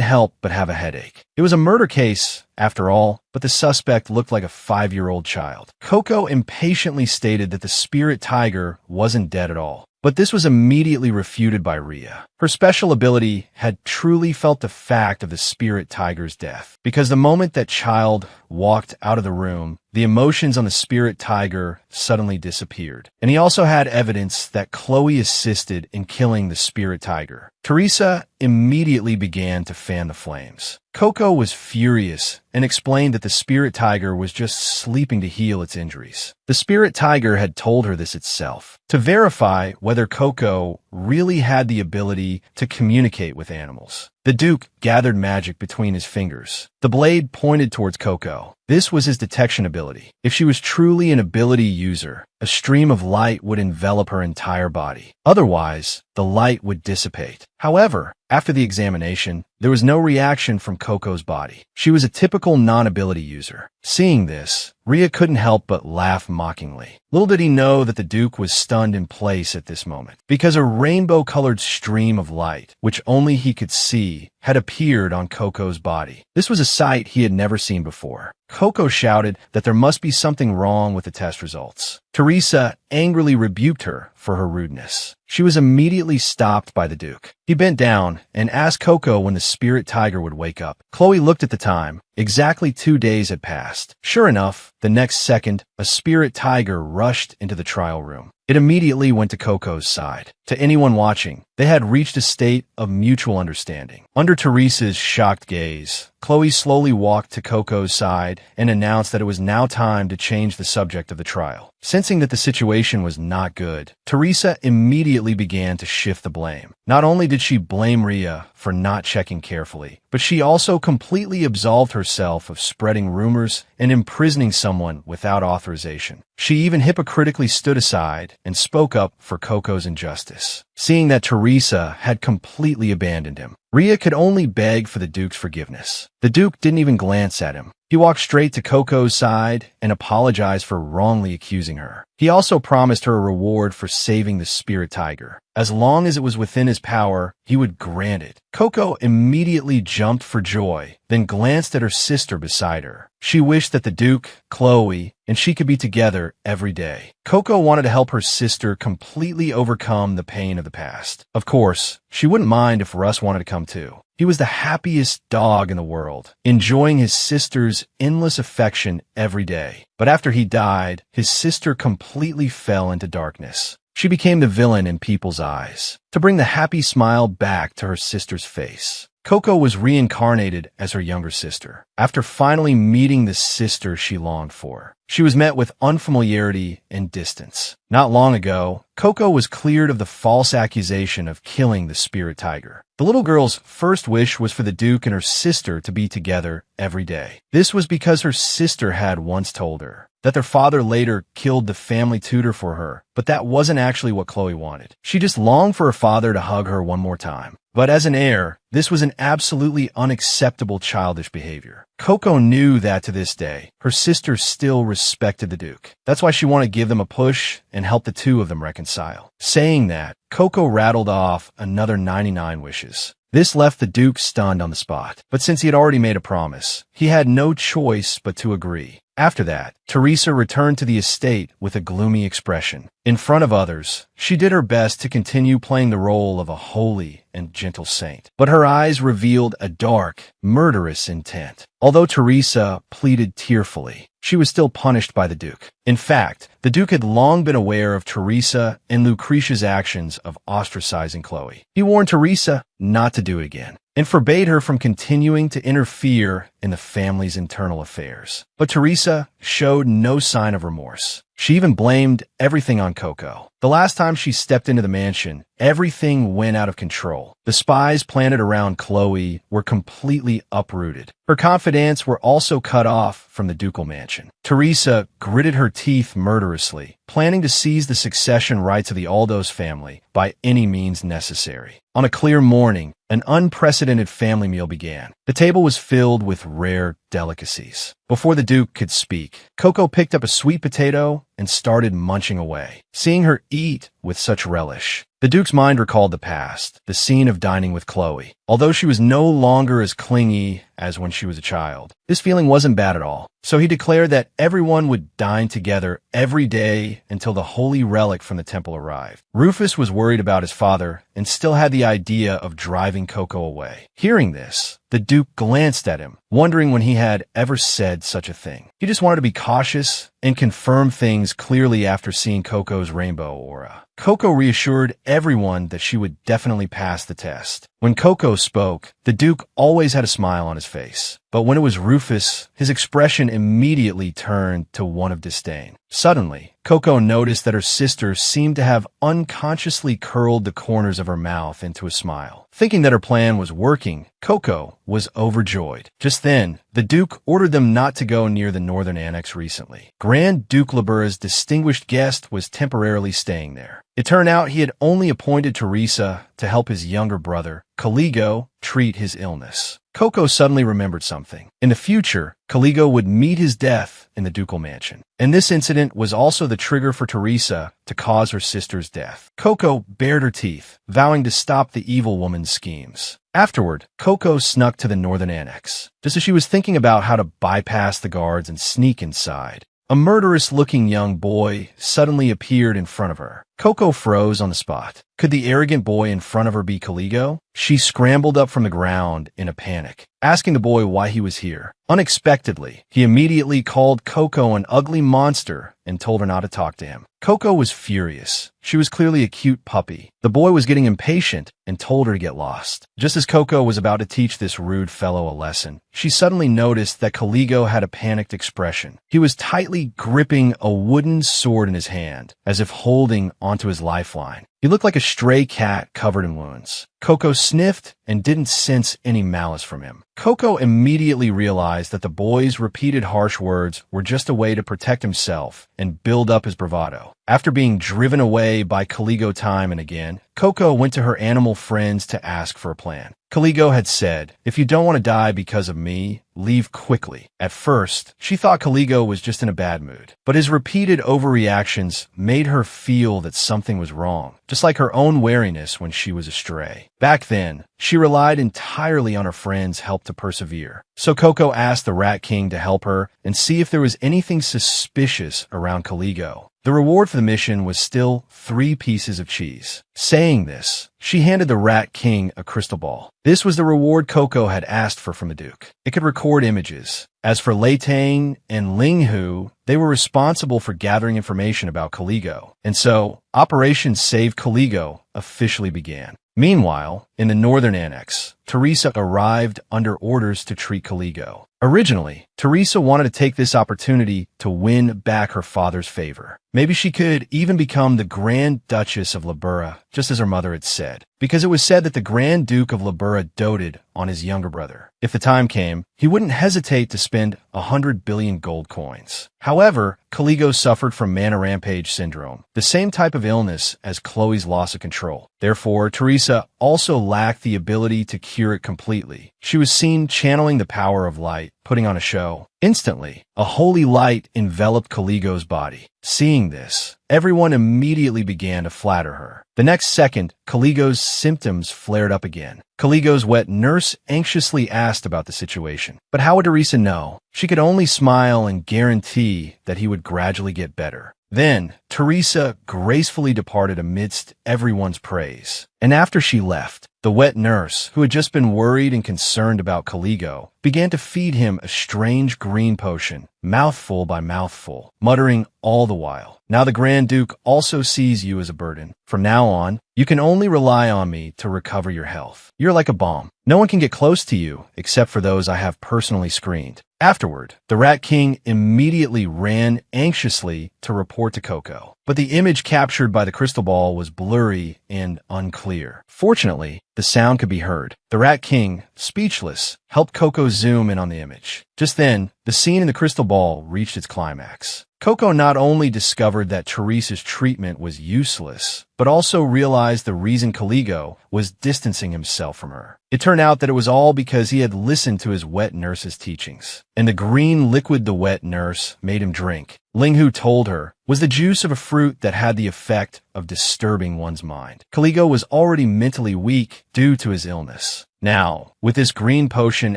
help but have a headache. It was a murder case, after all, but the suspect looked like a 5-year-old child. Koko impatiently stated that the spirit tiger wasn't dead at all. But this was immediately refuted by Rhea. Her special ability had truly felt the fact of the spirit tiger's death, because the moment that child walked out of the room, the emotions on the spirit tiger suddenly disappeared. And he also had evidence that Khloe assisted in killing the spirit tiger. Teresa immediately began to fan the flames. Koko was furious and explained that the spirit tiger was just sleeping to heal its injuries. The spirit tiger had told her this itself. To verify whether Koko really had the ability to communicate with animals, the Duke gathered magic between his fingers. The blade pointed towards Koko. This was his detection ability. If she was truly an ability user, a stream of light would envelop her entire body. Otherwise, the light would dissipate. However, after the examination, there was no reaction from Koko's body. She was a typical non-ability user. Seeing this, Rhea couldn't help but laugh mockingly. Little did he know that the Duke was stunned in place at this moment, because a rainbow-colored stream of light, which only he could see, had appeared on Koko's body. This was a sight he had never seen before. Koko shouted that there must be something wrong with the test results. Teresa angrily rebuked her for her rudeness. She was immediately stopped by the Duke. He bent down and asked Koko when the spirit tiger would wake up. Khloe looked at the time. Exactly 2 days had passed. Sure enough, the next second, a spirit tiger rushed into the trial room. It immediately went to Koko's side. To anyone watching, they had reached a state of mutual understanding. Under Teresa's shocked gaze, Khloe slowly walked to Koko's side and announced that it was now time to change the subject of the trial. Sensing that the situation was not good, Teresa immediately began to shift the blame. Not only did she blame Rhea for not checking carefully, but she also completely absolved herself of spreading rumors and imprisoning someone without authorization. She even hypocritically stood aside and spoke up for Koko's injustice. Seeing that Teresa had completely abandoned him, Rhea could only beg for the Duke's forgiveness. The Duke didn't even glance at him. He walked straight to Koko's side and apologized for wrongly accusing her. He also promised her a reward for saving the spirit tiger. As long as it was within his power, he would grant it. Koko immediately jumped for joy, then glanced at her sister beside her. She wished that the Duke, Khloe, and she could be together every day. Koko wanted to help her sister completely overcome the pain of the past. Of course, she wouldn't mind if Russ wanted to come too. He was the happiest dog in the world, enjoying his sister's endless affection every day. But after he died, his sister completely fell into darkness. She became the villain in people's eyes. To bring the happy smile back to her sister's face, Koko was reincarnated as her younger sister. After finally meeting the sister she longed for, she was met with unfamiliarity and distance. Not long ago, Koko was cleared of the false accusation of killing the spirit tiger. The little girl's first wish was for the Duke and her sister to be together every day. This was because her sister had once told her that their father later killed the family tutor for her, but that wasn't actually what Khloe wanted. She just longed for her father to hug her one more time. But as an heir, this was an absolutely unacceptable childish behavior. Koko knew that to this day, her sister still respected the Duke. That's why she wanted to give them a push and help the two of them reconcile. Saying that, Koko rattled off another 99 wishes. This left the Duke stunned on the spot. But since he had already made a promise, he had no choice but to agree. After that, Teresa returned to the estate with a gloomy expression. In front of others, she did her best to continue playing the role of a holy and gentle saint, but her eyes revealed a dark, murderous intent. Although Teresa pleaded tearfully, she was still punished by the Duke. In fact, the Duke had long been aware of Teresa and Lucretia's actions of ostracizing Khloe. He warned Teresa not to do it again, and forbade her from continuing to interfere in the family's internal affairs. But Teresa showed no sign of remorse. She even blamed everything on Koko. The last time she stepped into the mansion, everything went out of control. The spies planted around Khloe were completely uprooted. Her confidants were also cut off from the Ducal mansion. Teresa gritted her teeth murderously, planning to seize the succession rights of the Aldous family by any means necessary. On a clear morning, an unprecedented family meal began. The table was filled with rare delicacies. Before the Duke could speak, Koko picked up a sweet potato and started munching away. Seeing her eat with such relish, the Duke's mind recalled the past, the scene of dining with Khloe. Although she was no longer as clingy as when she was a child, this feeling wasn't bad at all. So he declared that everyone would dine together every day until the holy relic from the temple arrived. Rufus was worried about his father and still had the idea of driving Koko away. Hearing this, the Duke glanced at him, wondering when he had ever said such a thing. He just wanted to be cautious and confirm things clearly after seeing Koko's rainbow aura. Koko reassured everyone that she would definitely pass the test. When Koko spoke, the Duke always had a smile on his face. But when it was Rufus, his expression immediately turned to one of disdain. Suddenly, Koko noticed that her sister seemed to have unconsciously curled the corners of her mouth into a smile. Thinking that her plan was working, Koko was overjoyed. Just then, the Duke ordered them not to go near the northern annex recently. Grand Duke Libera's distinguished guest was temporarily staying there. It turned out he had only appointed Teresa to help his younger brother, Kaligo, treat his illness. Koko suddenly remembered something. In the future, Kaligo would meet his death in the Ducal mansion. And this incident was also the trigger for Teresa to cause her sister's death. Koko bared her teeth, vowing to stop the evil woman's schemes. Afterward, Koko snuck to the northern annex. Just as she was thinking about how to bypass the guards and sneak inside, a murderous-looking young boy suddenly appeared in front of her. Koko froze on the spot. Could the arrogant boy in front of her be Kaligo? She scrambled up from the ground in a panic, asking the boy why he was here. Unexpectedly, he immediately called Koko an ugly monster and told her not to talk to him. Koko was furious. She was clearly a cute puppy. The boy was getting impatient and told her to get lost. Just as Koko was about to teach this rude fellow a lesson, she suddenly noticed that Kaligo had a panicked expression. He was tightly gripping a wooden sword in his hand, as if holding onto his lifeline. He looked like a stray cat covered in wounds. Koko sniffed and didn't sense any malice from him. Koko immediately realized that the boy's repeated harsh words were just a way to protect himself and build up his bravado. After being driven away by Kaligo time and again, Koko went to her animal friends to ask for a plan. Kaligo had said, "If you don't want to die because of me, leave quickly." At first, she thought Kaligo was just in a bad mood, but his repeated overreactions made her feel that something was wrong, just like her own wariness when she was astray. Back then, she relied entirely on her friends' help to persevere. So Koko asked the Rat King to help her and see if there was anything suspicious around Kaligo. The reward for the mission was still 3 pieces of cheese. Saying this, she handed the Rat King a crystal ball. This was the reward Koko had asked for from the Duke. It could record images. As for Leitang and Linghu, they were responsible for gathering information about Kaligo. And so, Operation Save Kaligo officially began. Meanwhile, in the northern annex, Teresa arrived under orders to treat Kaligo. Originally, Teresa wanted to take this opportunity to win back her father's favor. Maybe she could even become the Grand Duchess of Libera, just as her mother had said, because it was said that the Grand Duke of Libera doted on his younger brother. If the time came, he wouldn't hesitate to spend 100 billion gold coins. However, Kaligo suffered from mana rampage syndrome, the same type of illness as Khloe's loss of control. Therefore, Teresa also lacked the ability to cure it completely. She was seen channeling the power of light, putting on a show. Instantly, a holy light enveloped Kaligo's body. Seeing this, everyone immediately began to flatter her. The next second, Kaligo's symptoms flared up again. Kaligo's wet nurse anxiously asked about the situation. But how would Teresa know? She could only smile and guarantee that he would gradually get better. Then, Teresa gracefully departed amidst everyone's praise. And after she left, the wet nurse, who had just been worried and concerned about Kaligo, began to feed him a strange green potion mouthful by mouthful, muttering all the while. Now the Grand Duke also sees you as a burden. From now on, you can only rely on me to recover your health. You're like a bomb. No one can get close to you except for those I have personally screened. Afterward, the Rat King immediately ran anxiously to report to Koko. But the image captured by the crystal ball was blurry and unclear. Fortunately, the sound could be heard. The Rat King, speechless, helped Koko zoom in on the image. Just then, the scene in the crystal ball reached its climax. Koko not only discovered that Teresa's treatment was useless, but also realized the reason Kaligo was distancing himself from her. It turned out that it was all because he had listened to his wet nurse's teachings, and the green liquid the wet nurse made him drink, Linghu told her, was the juice of a fruit that had the effect of disturbing one's mind. Kaligo was already mentally weak due to his illness. Now, with this green potion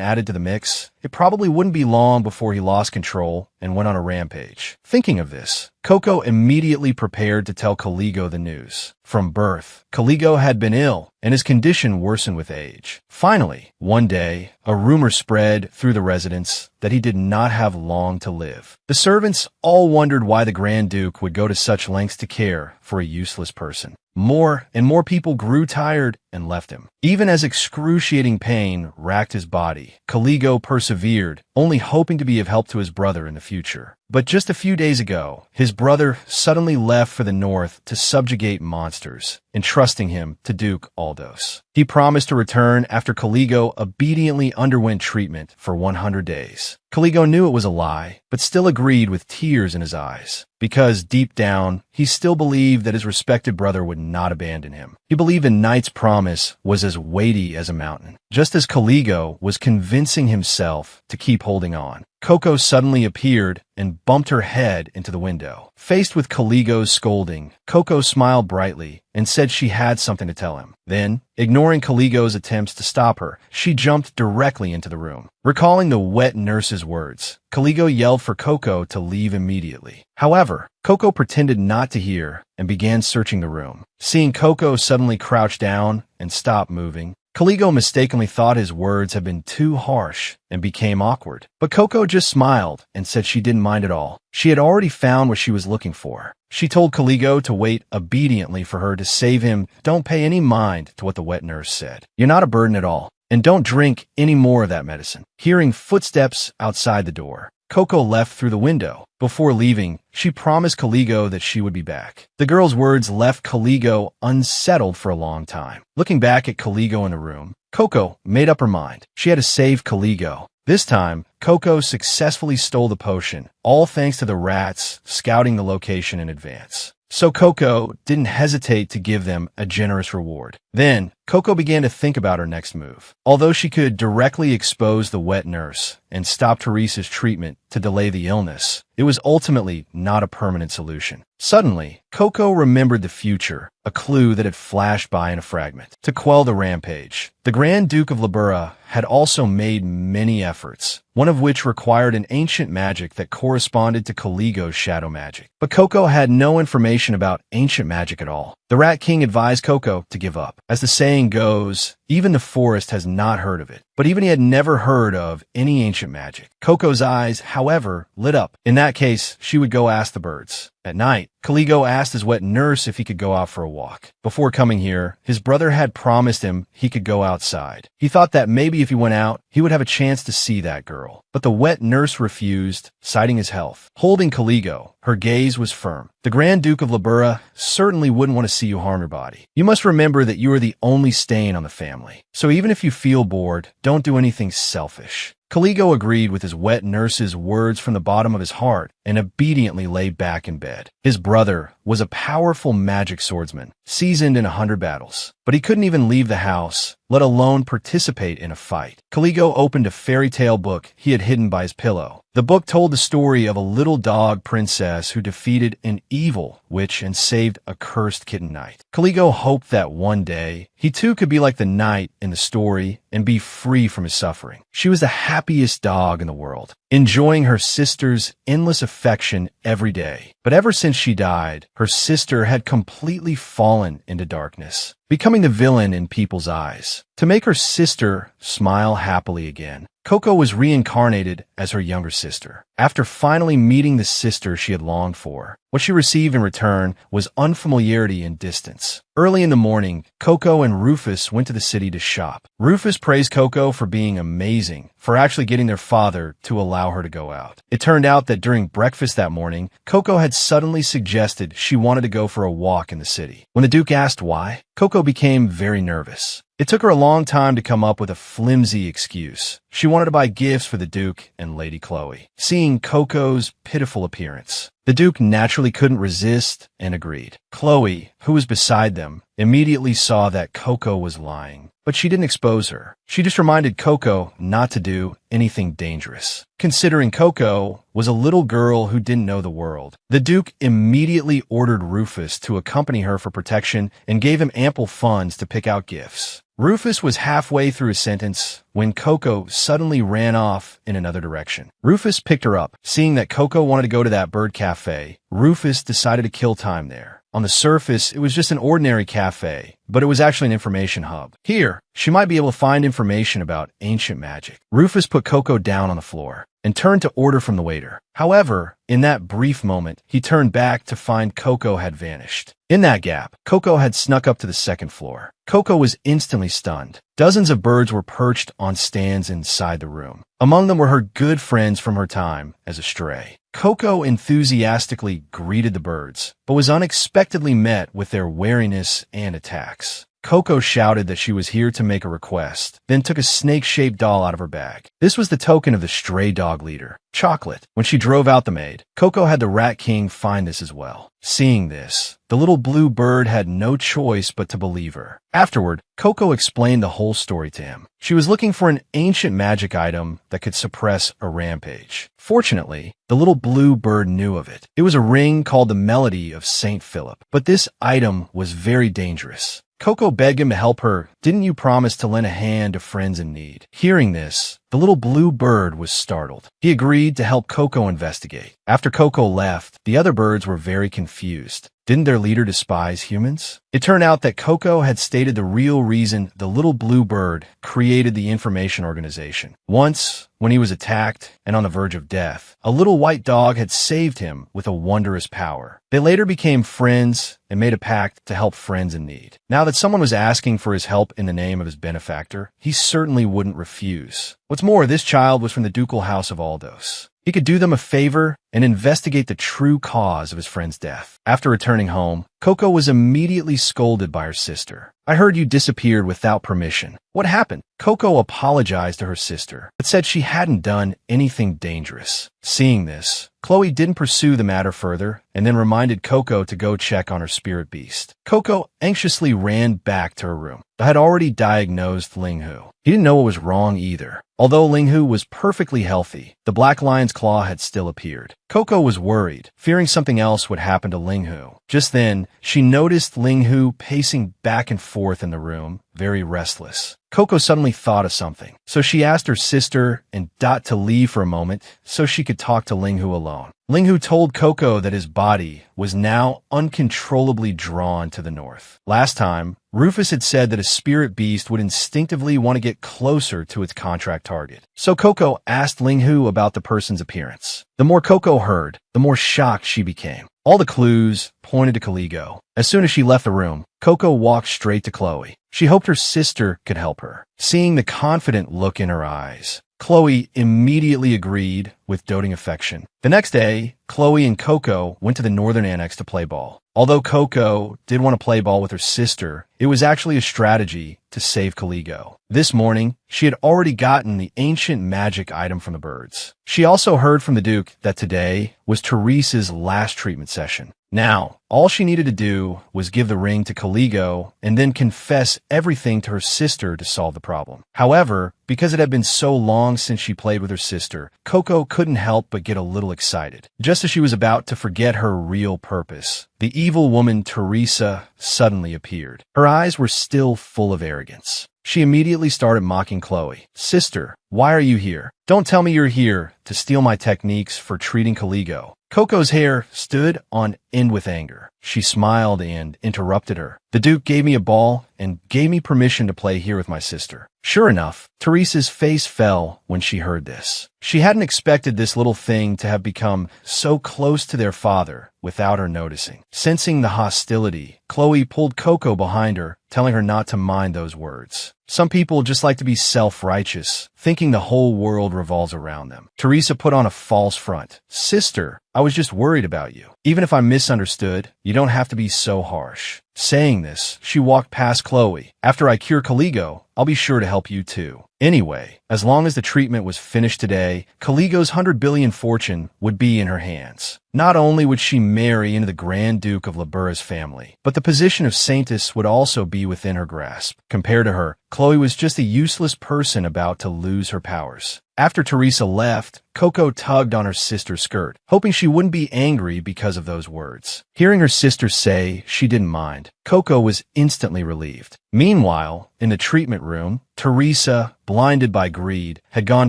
added to the mix, it probably wouldn't be long before he lost control and went on a rampage. Thinking of this, Koko immediately prepared to tell Kaligo the news. From birth, Kaligo had been ill, and his condition worsened with age. Finally, one day, a rumor spread through the residence that he did not have long to live. The servants all wondered why the Grand Duke would go to such lengths to care for a useless person. More and more people grew tired and left him. Even as excruciating pain racked his body, Kaligo persevered, only hoping to be of help to his brother in the future. But just a few days ago, his brother suddenly left for the north to subjugate monsters, entrusting him to Duke Aldous. He promised to return after Kaligo obediently underwent treatment for 100 days. Kaligo knew it was a lie, but still agreed with tears in his eyes, because deep down, he still believed that his respected brother would not abandon him. He believed the knight's promise was as weighty as a mountain. Just as Kaligo was convincing himself to keep holding on, Koko suddenly appeared and bumped her head into the window. Faced with Kaligo's scolding, Koko smiled brightly and said she had something to tell him. Then, ignoring Kaligo's attempts to stop her, she jumped directly into the room. Recalling the wet nurse's words, Kaligo yelled for Koko to leave immediately. However, Koko pretended not to hear and began searching the room. Seeing Koko suddenly crouch down and stop moving, Kaligo mistakenly thought his words had been too harsh and became awkward. But Koko just smiled and said she didn't mind at all. She had already found what she was looking for. She told Kaligo to wait obediently for her to save him. Don't pay any mind to what the wet nurse said. You're not a burden at all, and don't drink any more of that medicine. Hearing footsteps outside the door, Koko left through the window. Before leaving, she promised Kaligo that she would be back. The girl's words left Kaligo unsettled for a long time. Looking back at Kaligo in the room, Koko made up her mind. She had to save Kaligo. This time, Koko successfully stole the potion, all thanks to the rats scouting the location in advance. So Koko didn't hesitate to give them a generous reward. Then, Koko began to think about her next move. Although she could directly expose the wet nurse and stop Teresa's treatment to delay the illness, it was ultimately not a permanent solution. Suddenly, Koko remembered the future, a clue that had flashed by in a fragment. To quell the rampage, the Grand Duke of Libera had also made many efforts, one of which required an ancient magic that corresponded to Kaligo's shadow magic. But Koko had no information about ancient magic at all. The Rat King advised Koko to give up. As the saying goes, even the forest has not heard of it. But even he had never heard of any ancient magic. Koko's eyes, however, lit up. In that case, she would go ask the birds. At night, Kaligo asked his wet nurse if he could go out for a walk. Before coming here, his brother had promised him he could go outside. He thought that maybe if he went out, he would have a chance to see that girl. But the wet nurse refused, citing his health. Holding Kaligo, her gaze was firm. The Grand Duke of Libera certainly wouldn't want to see you harm your body. You must remember that you are the only stain on the family. So even if you feel bored, don't do anything selfish. Kaligo agreed with his wet nurse's words from the bottom of his heart and obediently lay back in bed. His brother was a powerful magic swordsman, seasoned in 100 battles, but he couldn't even leave the house, let alone participate in a fight. Kaligo opened a fairy tale book he had hidden by his pillow. The book told the story of a little dog princess who defeated an evil witch and saved a cursed kitten knight. Kaligo hoped that one day he too could be like the knight in the story and be free from his suffering. She was the happiest dog in the world, enjoying her sister's endless affection every day. But ever since she died, her sister had completely fallen into darkness, becoming the villain in people's eyes. To make her sister smile happily again, Koko was reincarnated as her younger sister. After finally meeting the sister she had longed for, what she received in return was unfamiliarity and distance. Early in the morning, Koko and Rufus went to the city to shop. Rufus praised Koko for being amazing, for actually getting their father to allow her to go out. It turned out that during breakfast that morning, Koko had suddenly suggested she wanted to go for a walk in the city. When the Duke asked why, Koko became very nervous. It took her a long time to come up with a flimsy excuse. She wanted to buy gifts for the Duke and Lady Khloe. Seeing Koko's pitiful appearance, the Duke naturally couldn't resist and agreed. Khloe, who was beside them, immediately saw that Koko was lying, but she didn't expose her. She just reminded Koko not to do anything dangerous. Considering Koko was a little girl who didn't know the world, the Duke immediately ordered Rufus to accompany her for protection and gave him ample funds to pick out gifts. Rufus was halfway through his sentence when Koko suddenly ran off in another direction. Rufus picked her up. Seeing that Koko wanted to go to that bird cafe, Rufus decided to kill time there. On the surface, it was just an ordinary cafe, but it was actually an information hub. Here, she might be able to find information about ancient magic. Rufus put Koko down on the floor and turned to order from the waiter. However, in that brief moment, he turned back to find Koko had vanished. In that gap, Koko had snuck up to the second floor. Koko was instantly stunned. Dozens of birds were perched on stands inside the room. Among them were her good friends from her time as a stray. Koko enthusiastically greeted the birds, but was unexpectedly met with their wariness and attacks. Koko shouted that she was here to make a request, then took a snake-shaped doll out of her bag. This was the token of the stray dog leader, Chocolate. When she drove out the maid, Koko had the Rat King find this as well. Seeing this, the little blue bird had no choice but to believe her. Afterward, Koko explained the whole story to him. She was looking for an ancient magic item that could suppress a rampage. Fortunately, the little blue bird knew of it. It was a ring called the Melody of St. Philip, but this item was very dangerous. Koko begged him to help her. Didn't you promise to lend a hand to friends in need? Hearing this, the little blue bird was startled. He agreed to help Koko investigate. After Koko left, the other birds were very confused. Didn't their leader despise humans? It turned out that Koko had stated the real reason the little blue bird created the information organization. Once, when he was attacked and on the verge of death, a little white dog had saved him with a wondrous power. They later became friends and made a pact to help friends in need. Now that someone was asking for his help in the name of his benefactor, he certainly wouldn't refuse. What's more, this child was from the Ducal house of Aldous. He could do them a favor and investigate the true cause of his friend's death. After returning home, Koko was immediately scolded by her sister. I heard you disappeared without permission. What happened? Koko apologized to her sister, but said she hadn't done anything dangerous. Seeing this, Khloe didn't pursue the matter further and then reminded Koko to go check on her spirit beast. Koko anxiously ran back to her room, but had already diagnosed Linghu. He didn't know what was wrong either. Although Linghu was perfectly healthy, the black lion's claw had still appeared. Koko was worried, fearing something else would happen to Linghu. Just then, she noticed Linghu pacing back and forth in the room, very restless. Koko suddenly thought of something, so she asked her sister and Dot to leave for a moment so she could talk to Linghu alone. Linghu told Koko that his body was now uncontrollably drawn to the north. Last time, Rufus had said that a spirit beast would instinctively want to get closer to its contract target. So Koko asked Linghu about the person's appearance. The more Koko heard, the more shocked she became. All the clues pointed to Kaligo. As soon as she left the room, Koko walked straight to Khloe. She hoped her sister could help her. Seeing the confident look in her eyes, Khloe immediately agreed with doting affection. The next day, Khloe and Koko went to the northern annex to play ball. Although Koko did want to play ball with her sister, it was actually a strategy to save Kaligo. This morning, she had already gotten the ancient magic item from the birds. She also heard from the Duke that today was Teresa's last treatment session. Now, all she needed to do was give the ring to Kaligo and then confess everything to her sister to solve the problem. However, because it had been so long since she played with her sister, Koko couldn't help but get a little excited. Just as she was about to forget her real purpose, the evil woman Teresa suddenly appeared. Her eyes were still full of arrogance. She immediately started mocking Khloe. Sister, why are you here? Don't tell me you're here to steal my techniques for treating Kaligo. Koko's hair stood on end with anger. She smiled and interrupted her. The Duke gave me a ball and gave me permission to play here with my sister. Sure enough, Teresa's face fell when she heard this. She hadn't expected this little thing to have become so close to their father without her noticing. Sensing the hostility, Khloe pulled Koko behind her, telling her not to mind those words. Some people just like to be self-righteous, thinking the whole world revolves around them. Teresa put on a false front. Sister, I was just worried about you. Even if I misunderstood, you don't have to be so harsh. Saying this, she walked past Khloe. After I cure Kaligo, I'll be sure to help you too. Anyway, as long as the treatment was finished today, Kaligo's 100 billion fortune would be in her hands. Not only would she marry into the Grand Duke of Libera's family, but the position of Saintess would also be within her grasp. Compared to her, Khloe was just a useless person about to lose her powers. After Teresa left, Koko tugged on her sister's skirt, hoping she wouldn't be angry because of those words. Hearing her sister say she didn't mind, Koko was instantly relieved. Meanwhile, in the treatment room, Teresa, blinded by greed, had gone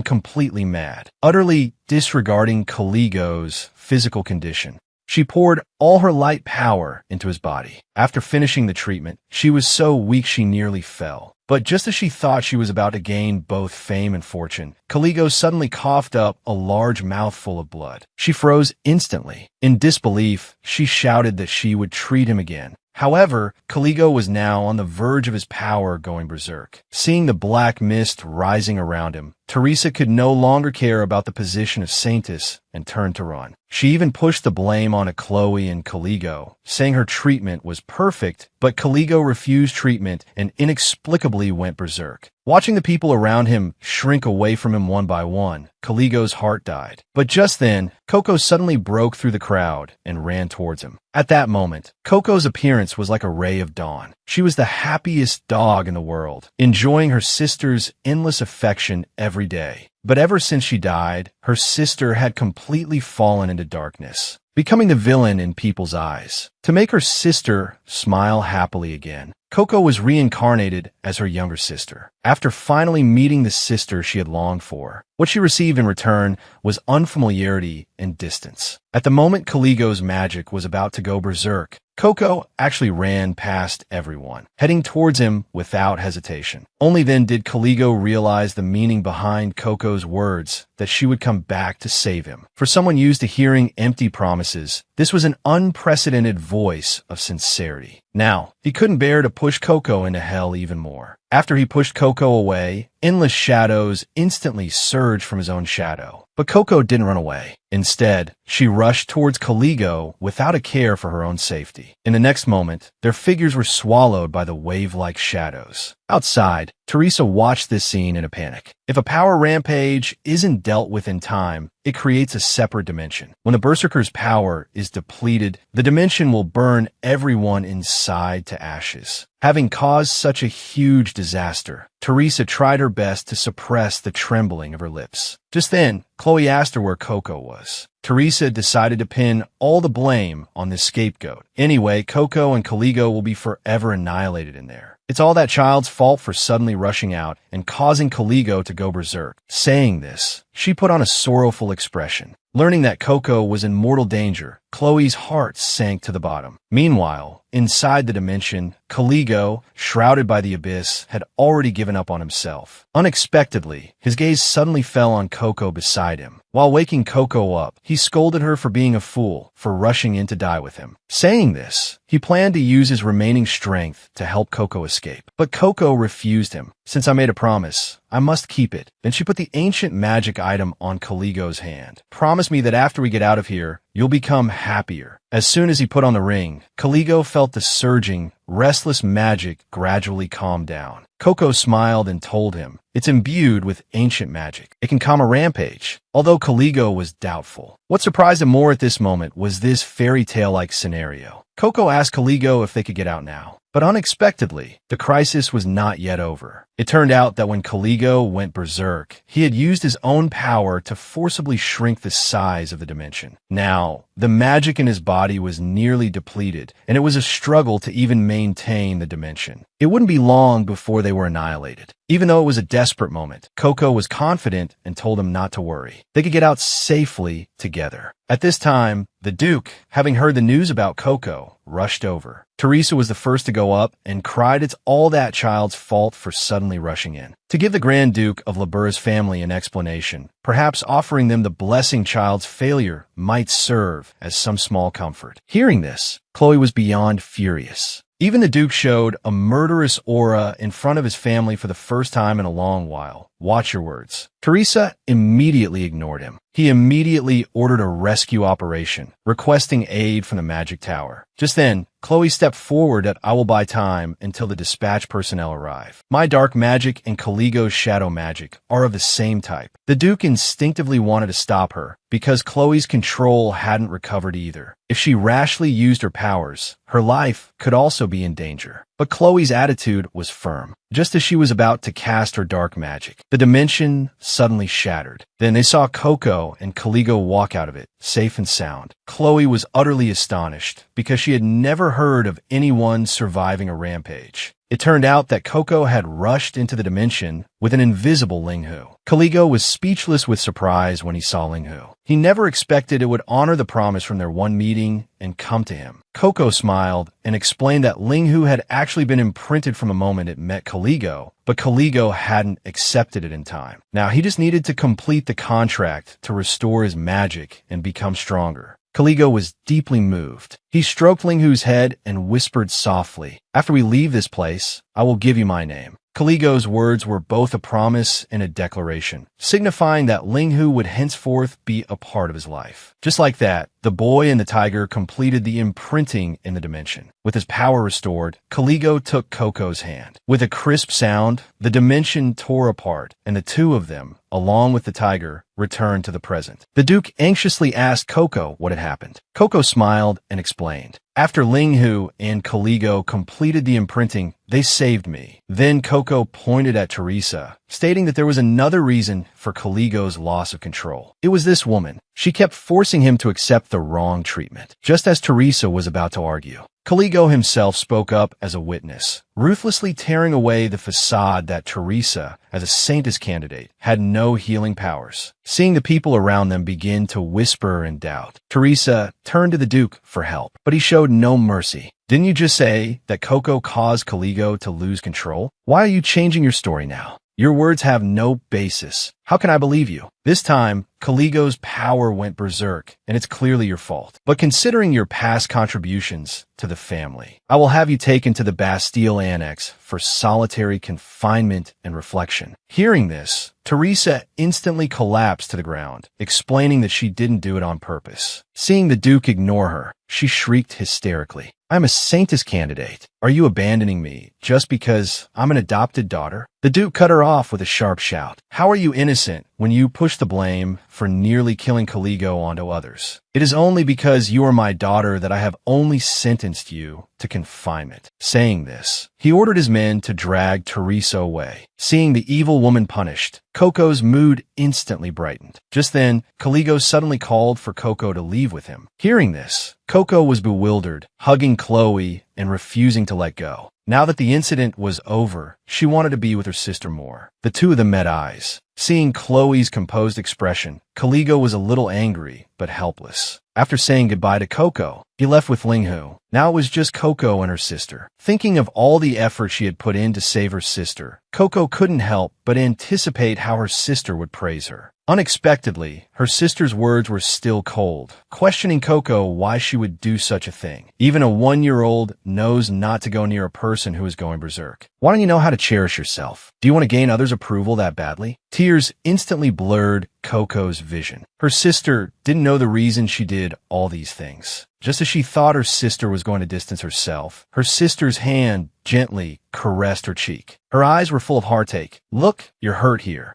completely mad, utterly disregarding Kaligo's physical condition. She poured all her light power into his body. After finishing the treatment, she was so weak she nearly fell. But just as she thought she was about to gain both fame and fortune, Kaligo suddenly coughed up a large mouthful of blood. She froze instantly. In disbelief, she shouted that she would treat him again. However, Kaligo was now on the verge of his power going berserk. Seeing the black mist rising around him, Teresa could no longer care about the position of Saintess and turned to run. She even pushed the blame onto Khloe and Kaligo, saying her treatment was perfect, but Kaligo refused treatment and inexplicably went berserk. Watching the people around him shrink away from him one by one, Kaligo's heart died. But just then, Koko suddenly broke through the crowd and ran towards him. At that moment, Koko's appearance was like a ray of dawn. She was the happiest dog in the world, enjoying her sister's endless affection every day. But ever since she died, her sister had completely fallen into darkness, becoming the villain in people's eyes. To make her sister smile happily again, Koko was reincarnated as her younger sister. After finally meeting the sister she had longed for, what she received in return was unfamiliarity and distance. At the moment Kaligo's magic was about to go berserk, Koko actually ran past everyone, heading towards him without hesitation. Only then did Kaligo realize the meaning behind Koko's words, that she would come back to save him. For someone used to hearing empty promises, this was an unprecedented voice of sincerity. Now, he couldn't bear to push Koko into hell even more. After he pushed Koko away, endless shadows instantly surged from his own shadow. But Koko didn't run away. Instead, she rushed towards Kaligo without a care for her own safety. In the next moment, their figures were swallowed by the wave-like shadows. Outside, Teresa watched this scene in a panic. If a power rampage isn't dealt with in time, it creates a separate dimension. When the Berserker's power is depleted, the dimension will burn everyone inside to ashes. Having caused such a huge disaster, Teresa tried her best to suppress the trembling of her lips. Just then, Khloe asked her where Koko was. Teresa decided to pin all the blame on this scapegoat. Anyway, Koko and Kaligo will be forever annihilated in there. It's all that child's fault for suddenly rushing out and causing Kaligo to go berserk. Saying this, she put on a sorrowful expression. Learning that Koko was in mortal danger, Khloe's heart sank to the bottom. Meanwhile, inside the dimension, Kaligo, shrouded by the abyss, had already given up on himself. Unexpectedly, his gaze suddenly fell on Koko beside him. While waking Koko up, he scolded her for being a fool, for rushing in to die with him. Saying this, he planned to use his remaining strength to help Koko escape. But Koko refused him. Since I made a promise, I must keep it. Then she put the ancient magic item on Kaligo's hand. Promise me that after we get out of here, you'll become happier. As soon as he put on the ring, Kaligo felt the surging, restless magic gradually calm down. Koko smiled and told him, it's imbued with ancient magic. It can calm a rampage. Although Kaligo was doubtful. What surprised him more at this moment was this fairy tale-like scenario. Koko asked Kaligo if they could get out now. But unexpectedly, the crisis was not yet over. It turned out that when Kaligo went berserk, he had used his own power to forcibly shrink the size of the dimension. Now, the magic in his body was nearly depleted, and it was a struggle to even maintain the dimension. It wouldn't be long before they were annihilated. Even though it was a desperate moment, Koko was confident and told him not to worry. They could get out safely together. At this time, the Duke, having heard the news about Koko, rushed over. Teresa was the first to go up and cried it's all that child's fault for suddenly rushing in. To give the Grand Duke of Labur's family an explanation, perhaps offering them the blessing child's failure might serve as some small comfort. Hearing this, Khloe was beyond furious. Even the Duke showed a murderous aura in front of his family for the first time in a long while. Watch your words. Teresa immediately ignored him. He immediately ordered a rescue operation, requesting aid from the magic tower. Just then, Khloe stepped forward at "I will buy time until the dispatch personnel arrive. My dark magic and Kaligo's shadow magic are of the same type." The Duke instinctively wanted to stop her, because Khloe's control hadn't recovered either. If she rashly used her powers, her life could also be in danger. But Khloe's attitude was firm. Just as she was about to cast her dark magic, the dimension suddenly shattered. Then they saw Koko and Kaligo walk out of it, safe and sound. Khloe was utterly astonished, because she had never heard of anyone surviving a rampage. It turned out that Koko had rushed into the dimension with an invisible Linghu. Kaligo was speechless with surprise when he saw Linghu. He never expected it would honor the promise from their one meeting and come to him. Koko smiled and explained that Linghu had actually been imprinted from the moment it met Kaligo, but Kaligo hadn't accepted it in time. Now he just needed to complete the contract to restore his magic and become stronger. Kaligo was deeply moved. He stroked Linghu's head and whispered softly, "After we leave this place, I will give you my name." Kaligo's words were both a promise and a declaration, signifying that Linghu would henceforth be a part of his life. Just like that, the boy and the tiger completed the imprinting in the dimension. With his power restored, Kaligo took Koko's hand. With a crisp sound, the dimension tore apart, and the two of them, along with the tiger, returned to the present. The Duke anxiously asked Koko what had happened. Koko smiled and explained. "After Linghu and Kaligo completed the imprinting, they saved me." Then Koko pointed at Teresa, stating that there was another reason for Kaligo's loss of control. It was this woman. She kept forcing him to accept the wrong treatment, just as Teresa was about to argue. Kaligo himself spoke up as a witness, ruthlessly tearing away the facade that Teresa, as a saintess candidate, had no healing powers. Seeing the people around them begin to whisper and doubt, Teresa turned to the Duke for help, but he showed no mercy. "Didn't you just say that Koko caused Kaligo to lose control? Why are you changing your story now? Your words have no basis. How can I believe you?" This time, Kaligo's power went berserk, and it's clearly your fault. But considering your past contributions to the family, I will have you taken to the Bastille Annex for solitary confinement and reflection. Hearing this, Teresa instantly collapsed to the ground, explaining that she didn't do it on purpose. Seeing the Duke ignore her, she shrieked hysterically, "I'm a saintess candidate. Are you abandoning me just because I'm an adopted daughter?" The Duke cut her off with a sharp shout. "How are you innocent when you push the blame for nearly killing Kaligo onto others? It is only because you are my daughter that I have only sentenced you to confinement." Saying this, he ordered his men to drag Teresa away. Seeing the evil woman punished, Koko's mood instantly brightened. Just then, Kaligo suddenly called for Koko to leave with him. Hearing this, Koko was bewildered, hugging Khloe and refusing to let go. Now that the incident was over, she wanted to be with her sister more. The two of them met eyes. Seeing Khloe's composed expression, Kaligo was a little angry, but helpless. After saying goodbye to Koko, he left with Linghu. Now it was just Koko and her sister. Thinking of all the effort she had put in to save her sister, Koko couldn't help but anticipate how her sister would praise her. Unexpectedly, her sister's words were still cold, questioning Koko why she would do such a thing. Even a 1-year-old knows not to go near a person who is going berserk. Why don't you know how to cherish yourself? Do you want to gain others' approval that badly? Tears instantly blurred Koko's vision. Her sister didn't know the reason she did all these things. Just as she thought her sister was going to distance herself, her sister's hand gently caressed her cheek. Her eyes were full of heartache. "Look, you're hurt here.